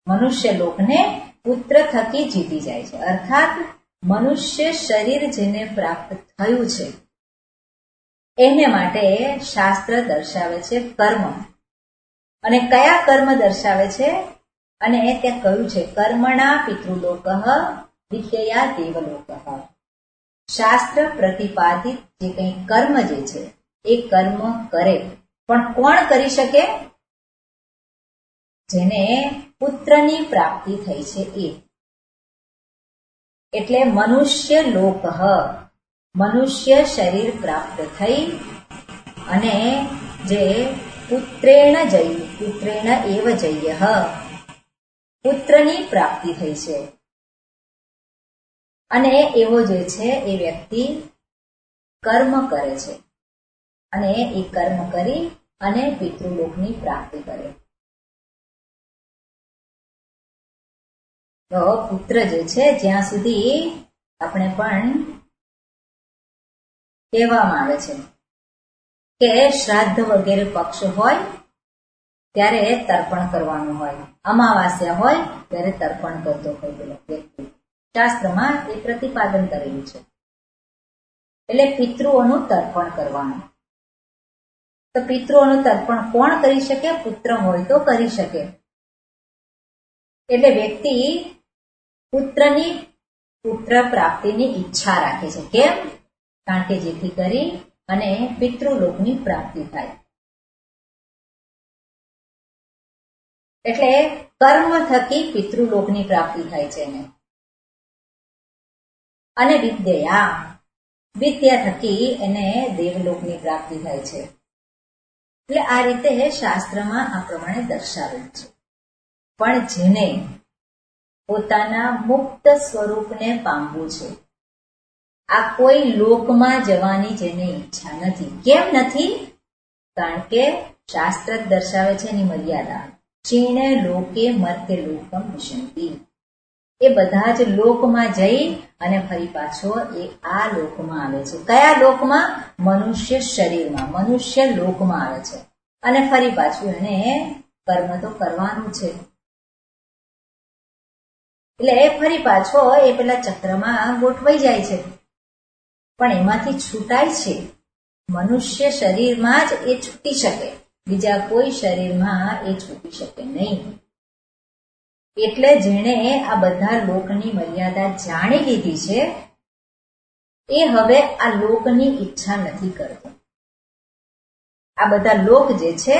મનુષ્ય લોકને પુત્ર થકી જીતી જાય છે. અર્થાત મનુષ્ય શરીર જેને પ્રાપ્ત થયું છે એને માટે શાસ્ત્ર દર્શાવે છે કર્મ. અને કયા કર્મ દર્શાવે છે? અને ત્યાં કહ્યું છે કર્મણા પિતૃલોક વિદ્યયા દેવલોક. શાસ્ત્ર પ્રતિપાદિત જે કંઈ કર્મ જે છે એ કર્મ કરે, પણ કોણ કરી શકે? જેને પુત્રની પ્રાપ્તિ થઈ છે એ. એટલે મનુષ્ય લોક, મનુષ્ય શરીર પ્રાપ્ત થઈ અને જે પુત્રેણ જય, પુત્રેણ એવ જય, પુત્રની પ્રાપ્તિ થઈ છે. અને એવો જે છે એ વ્યક્તિ કર્મ કરે છે અને એ કર્મ કરી અને પિતૃલોકની પ્રાપ્તિ કરે. તો પુત્ર જે છે, જ્યાં સુધી આપણે પણ કહેવામાં આવે છે કે શ્રાદ્ધ વગેરે પક્ષ હોય ત્યારે તર્પણ કરવાનું હોય, અમાવાસ્યા હોય ત્યારે તર્પણ કરતો હોય પેલો વ્યક્તિ. શાસ્ત્રમાં એ પ્રતિપાદન કરેલું છે. એટલે પિતૃઓનું તર્પણ કરવાનું. તો પિતૃઓનું તર્પણ કોણ કરી શકે? પુત્ર હોય તો કરી શકે. એટલે વ્યક્તિ પુત્ર પ્રાપ્તિની ઈચ્છા રાખે છે. કેમ? કારણ કે જેથી કરી અને પિતૃલોકની પ્રાપ્તિ થાય. એટલે કર્મ થકી પિતૃલોકની પ્રાપ્તિ થાય છે એને. અને વિદ્યા થકી એને દેવલોકની પ્રાપ્તિ થાય છે. એટલે આ રીતે શાસ્ત્રમાં આ પ્રમાણે દર્શાવેલ છે. પણ જેને પોતાના મુક્ત સ્વરૂપને પામવું છે, આ કોઈ લોકમાં જવાની જેને ઈચ્છા નથી. કેમ નથી? કારણ કે શાસ્ત્ર દર્શાવે છે એની મર્યાદા. ક્ષીણે લોકે મર્ત્ય લોકમ વિશંતિ. એ બધા જ લોકમાં જઈ અને ફરી પાછો એ આ લોકમાં આવે છે. કયા લોકમાં? મનુષ્ય શરીરમાં, મનુષ્ય લોકમાં આવે છે. અને ફરી પાછું એને કર્મ તો કરવાનું છે. એટલે ફરી પાછો એ પેલા ચક્રમાં ગોઠવાઈ જાય છે. પણ એમાંથી છૂટાય છે મનુષ્ય શરીરમાં જ એ છૂટી શકે, બીજા કોઈ શરીરમાં એ છૂટી શકે નહીં. એટલે જેણે આ બધા લોકની મર્યાદા જાણી લીધી છે એ હવે આ લોકની ઈચ્છા નથી કરતો. આ બધા લોક જે છે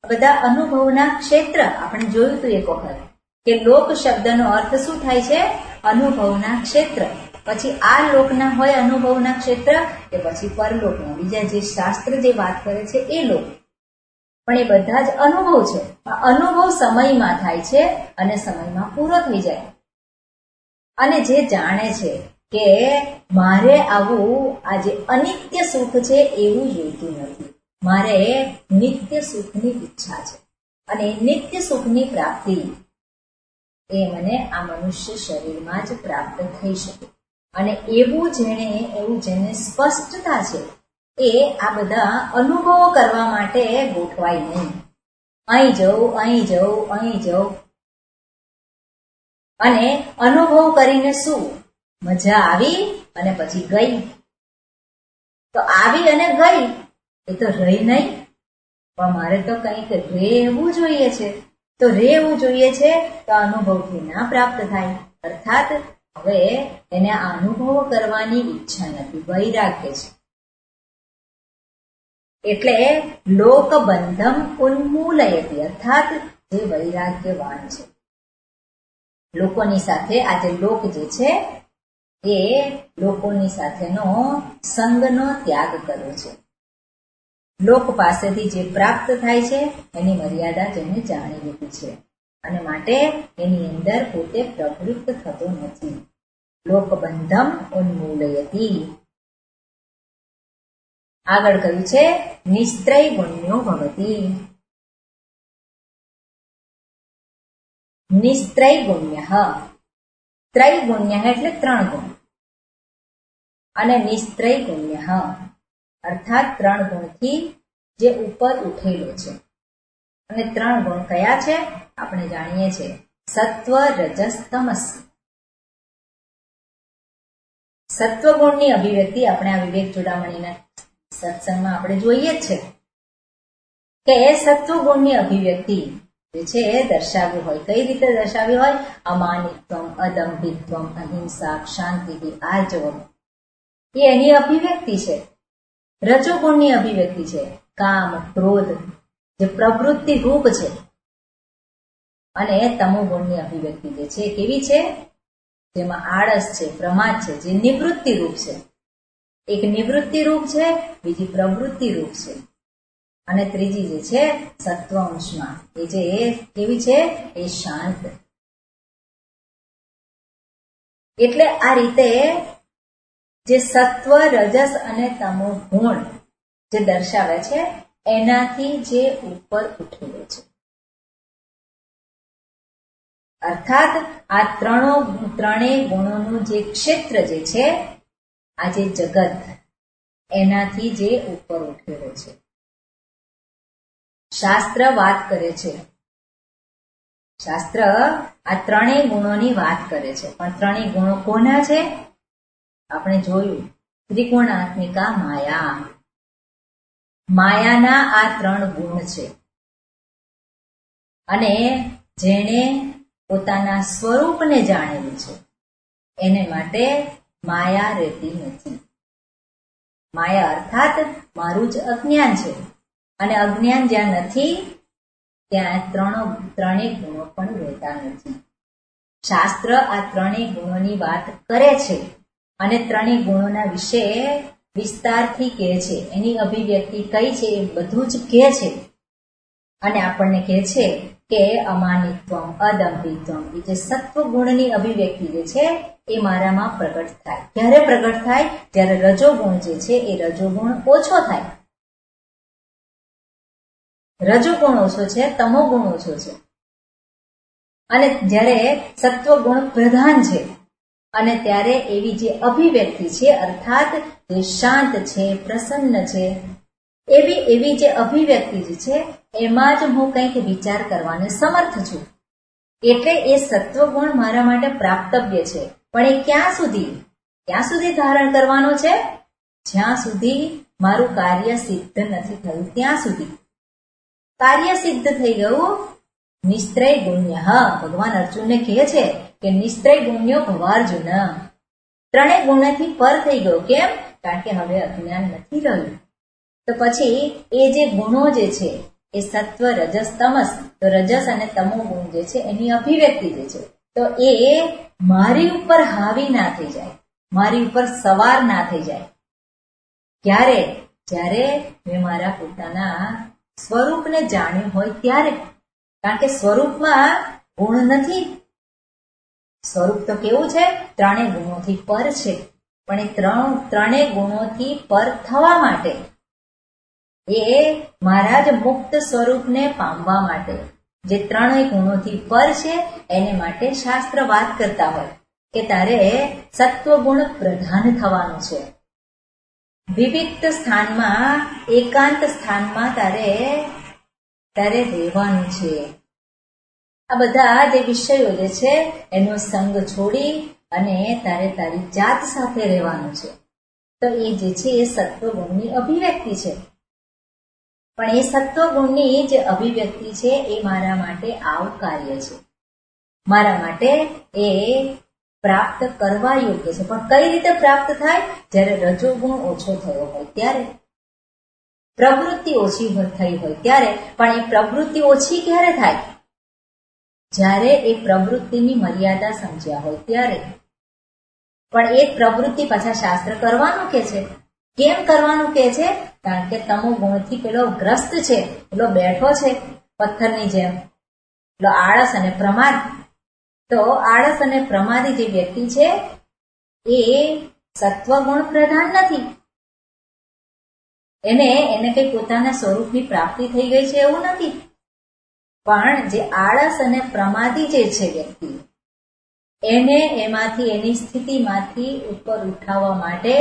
બધા અનુભવના ક્ષેત્ર. આપણે જોયું હતું એક વખત કે લોક શબ્દનો અર્થ શું થાય છે? અનુભવના ક્ષેત્ર. પછી આ લોકના હોય અનુભવના ક્ષેત્ર કે પછી પરલોકના, બીજા જે શાસ્ત્ર જે વાત કરે છે એ લોક. પણ એ બધા જ અનુભવ છે. અનુભવ સમયમાં થાય છે અને સમયમાં પૂરો થઈ જાય. અને જે જાણે છે કે મારે આવું આ જે અનિત્ય સુખ છે એવું જોઈતું નથી, મારે નિત્ય સુખની ઈચ્છા છે અને નિત્ય સુખની પ્રાપ્તિ એ મને આ મનુષ્ય શરીરમાં જ પ્રાપ્ત થઈ શકે. અને એવું જેને સ્પષ્ટતા છે એ આ બધા અનુભવો કરવા માટે ગોઠવાય નહીં. અહીં જવું, અહીં જવું, અહીં જવું. અને અનુભવ કરીને શું? મજા આવી અને પછી ગઈ. તો આવી અને ગઈ એ તો રહી નહીં. પણ મારે તો કંઈક રહેવું જોઈએ છે. તો રહેવું જોઈએ છે તો અનુભવથી ના પ્રાપ્ત થાય. અર્થાત હવે એને આ અનુભવો કરવાની ઈચ્છા નથી, વૈરાગ્ય છે. એટલે લોકબંધમ ઉન્મૂલયતી, અર્થાત જે વૈરાગ્યવાન છે. લોકોની સાથે આ જે લોક જે છે એ લોકોની સાથેનો સંગનો ત્યાગ કર્યો છે. લોક પાસેથી જે પ્રાપ્ત થાય છે એની મર્યાદા જેને જાણી લીધી છે અને માટે એની અંદર પોતે પ્રવૃત્ત થતો નથી. લોકબંધમ ઉન્મૂલયતી. આગળ કહ્યું છે નિસ્ત્રય ગુણ્યો ભવતી. નિસ્ત્રય ગુણ્ય, ત્રૈગુણ્ય એટલે 3 ગુણ અને નિસ્ત્રય ગુણ્ય અર્થાત 3 ગુણથી જે ઉપર ઉઠેલો છે. અને 3 ગુણ કયા છે આપણે જાણીએ છીએ, સત્વ રજસ તમસ. સત્વ ગુણની અભિવ્યક્તિ આપણે આ વિવેક ચૂડામણીના સત્સંગમાં આપણે જોઈએ જ છે કે સત્વ ગુણની અભિવ્યક્તિ જે છે એ દર્શાવી હોય. કઈ રીતે દર્શાવી હોય? અમાનિત્વમ, અદંભિત્વમ, અહિંસા, શાંતિ, આર્જવમ. એ એની અભિવ્યક્તિ છે. રજોગુણની અભિવ્યક્તિ છે કામ, ક્રોધ, જે પ્રવૃત્તિ રૂપ છે. અને તમોગુણની અભિવ્યક્તિ જે છે કેવી છે? જેમાં આળસ છે, પ્રમાદ છે, જે નિવૃત્તિ રૂપ છે. એક નિવૃત્તિ રૂપ છે, બીજી પ્રવૃત્તિ રૂપ છે અને ત્રીજી જે છે સત્વ અંશમાં એ જે કેવી છે? એ શાંત. એટલે આ રીતે જે સત્વ, રજસ અને તમો ગુણ જે દર્શાવે છે એનાથી જે ઉપર ઉઠેલો છે. અર્થાત આ ત્રણેય ગુણોનું જે ક્ષેત્ર જે છે, આ જે જગત, એનાથી જે ઉપર ઉઠેલો છે. શાસ્ત્ર વાત કરે છે, શાસ્ત્ર આ 3 ગુણોની વાત કરે છે. પણ 3 ગુણો કોના છે? આપણે જોયું ત્રિકોણાત્મિકા માયા. માયાના આ 3 ગુણ છે અને જેણે પોતાના સ્વરૂપને જાણેલું છે એને માટે માયા રહેતી નથી. માયા અર્થાત મારું જ અજ્ઞાન છે અને અજ્ઞાન જ્યાં નથી ત્યાં 3 ગુણો પણ રહેતા નથી. શાસ્ત્ર આ 3 ગુણોની વાત કરે છે અને 3 ગુણોના વિશે વિસ્તારથી કહે છે. એની અભિવ્યક્તિ કઈ છે એ બધું જ કહે છે અને આપણને કહે છે કે અમાનિત્વમ, અદંભિત્વમ, એ જે સત્વ ગુણની અભિવ્યક્તિ જે છે એ મારામાં પ્રગટ થાય. ક્યારે પ્રગટ થાય? જ્યારે રજોગુણ જે છે એ રજોગુણ ઓછો થાય. રજોગુણ ઓછો છે, તમોગુણ ઓછો છે અને જ્યારે સત્વ ગુણ પ્રધાન છે અને ત્યારે એવી જે અભિવ્યક્તિ છે અર્થાત જે શાંત છે, પ્રસન્ન છે, એવી જે અભિવ્યક્તિ જે છે એમાં જ હું કંઈક વિચાર કરવાને સમર્થ છું. એટલે એ સત્વગુણ મારા માટે પ્રાપ્તવ્ય છે. પણ એ ક્યાં સુધી ધારણ કરવાનો છે? જ્યાં સુધી મારું કાર્ય સિદ્ધ નથી થયું ત્યાં સુધી. કાર્ય સિદ્ધ થઈ ગયું નિસ્ત્રય ગુણ્ય. ભગવાન અર્જુનને કહે છે કે નિસ્ત્રય ગુણ્યો ભવાર્જુન. 3 ગુણથી પર થઈ ગયો. કેમ? કારણ કે હવે અજ્ઞાન નથી રહ્યું. તો પછી એ જે ગુણો જે છે એ સત્વ, રજસ, તમસ, તો રજસ અને તમો ગુણ જે છે એની અભિવ્યક્તિ જે છે તો એ મારી ઉપર હાવી ના થઈ જાય, મારી ઉપર સવાર ના થઈ જાય. ક્યારે? જ્યારે મેં મારા પોતાના સ્વરૂપને જાણ્યું હોય ત્યારે. કારણ કે સ્વરૂપમાં ગુણ નથી. સ્વરૂપ તો કેવું છે? 3 ગુણોથી પર છે. પણ એ 3 ગુણોથી પર થવા માટે, એ મારા જ મુક્ત સ્વરૂપને પામવા માટે જે 3 ગુણોથી પર છે એને માટે શાસ્ત્ર વાત કરતા હોય કે તારે સત્વગુણ પ્રધાન થવાનું છે. વિવિક્ત સ્થાનમાં, એકાંત સ્થાનમાં તારે રહેવાનું છે. આ બધા જે વિષયો જે છે એનો સંગ છોડી અને તારે તારી જાત સાથે રહેવાનું છે. તો એ જે છે એ સત્વગુણની અભિવ્યક્તિ છે. પણ એ સત્વગુણની જે અભિવ્યક્તિ છે એ મારા માટે આવકાર્ય છે, મારા માટે એ પ્રાપ્ત કરવા યોગ્ય છે. પણ કઈ રીતે પ્રાપ્ત થાય? જ્યારે રજોગુણ ઓછો થયો હોય ત્યારે, પ્રવૃત્તિ ઓછી થઈ હોય ત્યારે. પણ એ પ્રવૃત્તિ ઓછી ક્યારે થાય? જ્યારે એ પ્રવૃત્તિની મર્યાદા સમજ્યા હોય ત્યારે. પણ એ પ્રવૃત્તિ પાછા શાસ્ત્ર કરવાનું કે છે. કેમ કરવાનું કે છે? કારણ કે તમો ગુણથી પેલો ગ્રસ્ત છે, પેલો બેઠો છે પથ્થરની જેમ, પેલો આળસ અને પ્રમાદ. તો આળસ અને પ્રમાદી જે વ્યક્તિ છે એ સત્વગુણ પ્રધાન નથી. એને કઈ પોતાના સ્વરૂપની પ્રાપ્તિ થઈ ગઈ છે એવું નથી. પણ જે આળસ અને પ્રમાદી જે છે વ્યક્તિ, એને એમાંથી, એની સ્થિતિમાંથી ઉપર ઉઠાવવા માટે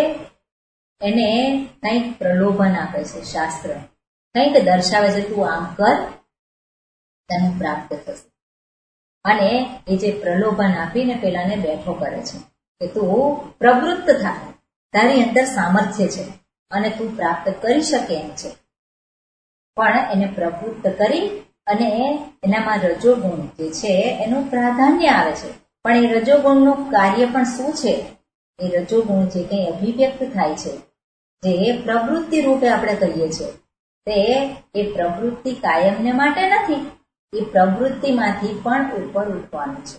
એને કંઈક પ્રલોભન આપે છે શાસ્ત્ર, કંઈક દર્શાવે છે, તું આમ કર તને પ્રાપ્ત થશે. અને એ જે પ્રલોભન આપીને પેલાને બેઠો કરે છે કે તું પ્રવૃત્ત થાય, તારી અંદર સામર્થ્ય છે અને તું પ્રાપ્ત કરી શકે એમ છે. પણ એને પ્રવૃત્ત કરી અને એનામાં રજોગુણ જે છે એનું પ્રાધાન્ય આવે છે. પણ એ રજોગુણનું કાર્ય પણ શું છે? એ રજોગુણ જે કંઈ અભિવ્યક્ત થાય છે, જે પ્રવૃત્તિ રૂપે આપણે કહીએ છીએ, તે એ પ્રવૃત્તિ કાયમને માટે નથી. એ પ્રવૃત્તિમાંથી પણ ઉપર ઉઠવાનું છે.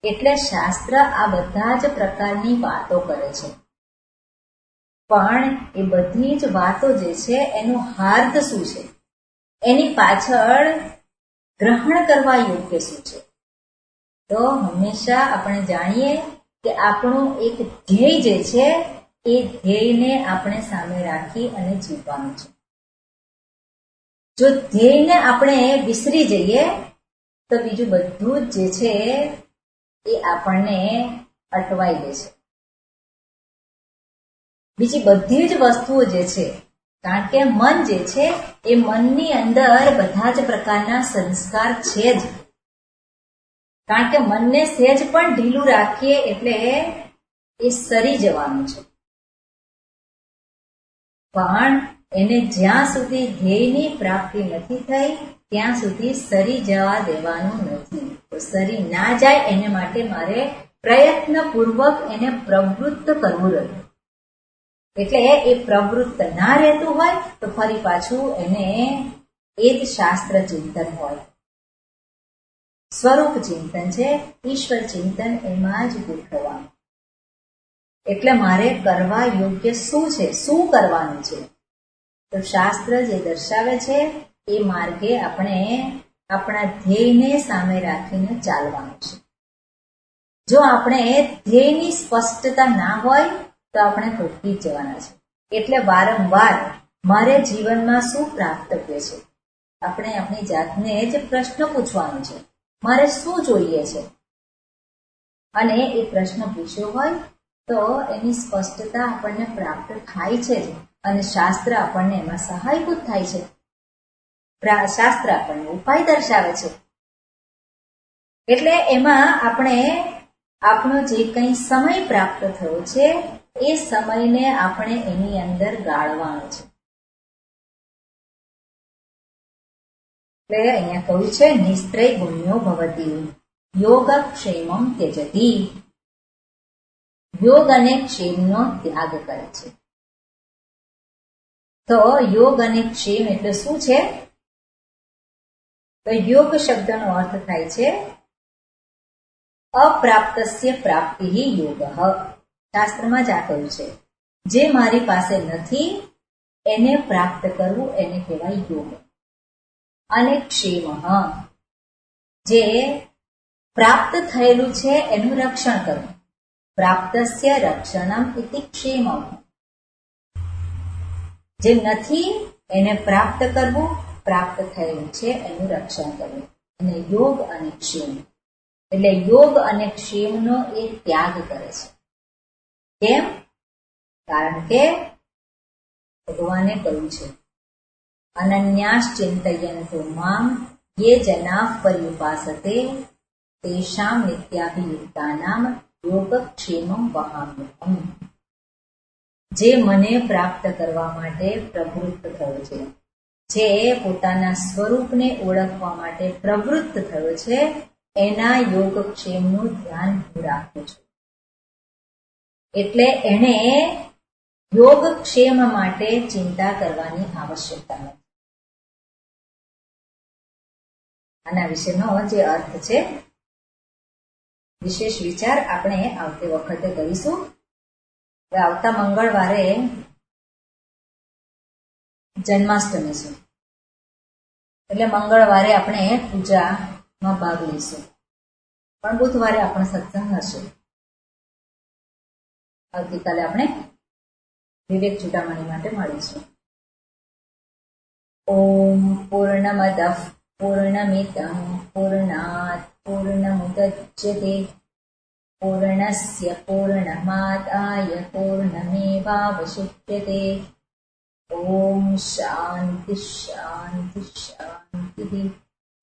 એટલે શાસ્ત્ર આ બધા જ પ્રકારની વાતો કરે છે. પણ એ બધી જ વાતો જે છે એનું હાર્દ શું છે, એની પાછળ ગ્રહણ કરવા યોગ્ય શું છે? તો હંમેશા આપણે જાણીએ કે આપણું એક ધ્યેય જે છે એ ધ્યેયને આપણે સામે રાખી અને જીવવાનું છે. જો ધ્યેયને આપણે વિસરી જઈએ તો બીજું બધું જ જે છે એ આપણને અટવાઈ દે છે. બીજી બધી જ વસ્તુઓ જે છે, કારણ કે મન જે છે એ મનની અંદર બધા જ પ્રકારના સંસ્કાર છે જ. કારણ કે મનને સહેજ પણ ઢીલું રાખીએ એટલે એ સરી જવાનું છે. પણ એને જ્યાં સુધી ધ્યેયની પ્રાપ્તિ નથી થઈ ત્યાં સુધી સરી જવા દેવાનું નથી. તો સરી ના જાય એને માટે મારે પ્રયત્નપૂર્વક એને પ્રવૃત્ત કરવું રહ્યું. એટલે એ પ્રવૃત્ત ના રહેતું હોય તો ફરી પાછું એને એ જ શાસ્ત્ર ચિંતન હોય, સ્વરૂપ ચિંતન છે, ઈશ્વર ચિંતન એમાં જ ગોઠવવાનું. એટલે મારે કરવા યોગ્ય શું છે, શું કરવાનું છે? તો શાસ્ત્ર જે દર્શાવે છે એ માર્ગે આપણે આપણા ધ્યેયને સામે રાખીને ચાલવાનું છે. જો આપણે ધ્યેયની સ્પષ્ટતા ના હોય તો આપણે ભટકી જવાના છે. એટલે વારંવાર મારે જીવનમાં શું પ્રાપ્તવ્ય છે, આપણે આપણી જાતને જ પ્રશ્ન પૂછવાનો છે. મારે શું જોઈએ છે? અને એ પ્રશ્ન પૂછ્યો હોય તો એની સ્પષ્ટતા આપણને પ્રાપ્ત થાય છે જ. અને શાસ્ત્ર આપણને એમાં સહાયભૂત થાય છે. શાસ્ત્ર આપણને ઉપાય દર્શાવે છે. એટલે એમાં આપણે આપણો જે કંઈ સમય પ્રાપ્ત થયો છે એ સમયને આપણે એની અંદર ગાળવાનો છે. એટલે અહીંયા કહ્યું છે નિસ્ત્રય ગુણ્યો ભવતી યોગક્ષેમમ ત્યજતી. યોગ અને ક્ષેમનો ત્યાગ કરે છે. તો યોગ અને ક્ષેમ એટલે શું છે? તો યોગ શબ્દનો અર્થ થાય છે અપ્રાપ્તસ્ય પ્રાપ્તિ યોગ. શાસ્ત્રમાં જ આ કહ્યું છે, જે મારી પાસે નથી એને પ્રાપ્ત કરવું એને કહેવાય યોગ. અને ક્ષેમ, જે પ્રાપ્ત થયેલું છે એનું રક્ષણ કરવું. પ્રાપ્તસ્ય રક્ષણમ ઇતિ ક્ષેમમ. જે નથી એને પ્રાપ્ત કરવું, પ્રાપ્ત થયેલું છે એનું રક્ષણ કરવું. અને યોગ અને ક્ષેમ એટલે યોગ અને ક્ષેમનો એ ત્યાગ કરે છે. કેમ? કારણ કે ભગવાને કહ્યું છે અનન્યાશ્ચિંતયન્તો મામ યે જનાઃ પર્યુપાસતે તેષાં નિત્યાભિયુક્તાનામ યોગક્ષેમં વહામ્યહમ. જે મને પ્રાપ્ત કરવા માટે પ્રવૃત્ત થયો છે, જે પોતાના સ્વરૂપને ઓળખવા માટે પ્રવૃત્ત થયો છે, એના યોગક્ષેમનું ધ્યાન હું રાખું છું. એટલે એને યોગક્ષેમ માટે ચિંતા કરવાની આવશ્યકતા નથી. આના વિશેનો જે અર્થ છે વિશેષ વિચાર આપણે આવતી વખતે કરીશું. હવે આવતા મંગળવારે જન્માષ્ટમી છે, એટલે મંગળવારે આપણે પૂજામાં ભાગ લઈશું, પણ બુધવારે આપણો સત્સંગ હશે. આવતીકાલે આપણે વિવેક ચૂડામણી માટે મળીશું. ઓમ પૂર્ણમદઃ પૂર્ણમિદં પૂર્ણાત પૂર્ણમુદચ્યતે પૂર્ણસ્ય પૂર્ણમાદાય પૂર્ણમેવાવશિષ્યતે. ઓમ શાંતિ શાંતિ શાંતિ.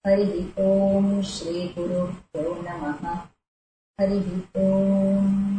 હરિ ઓમ શ્રી ગુરુભ્યો નમઃ. હરિ ઓમ.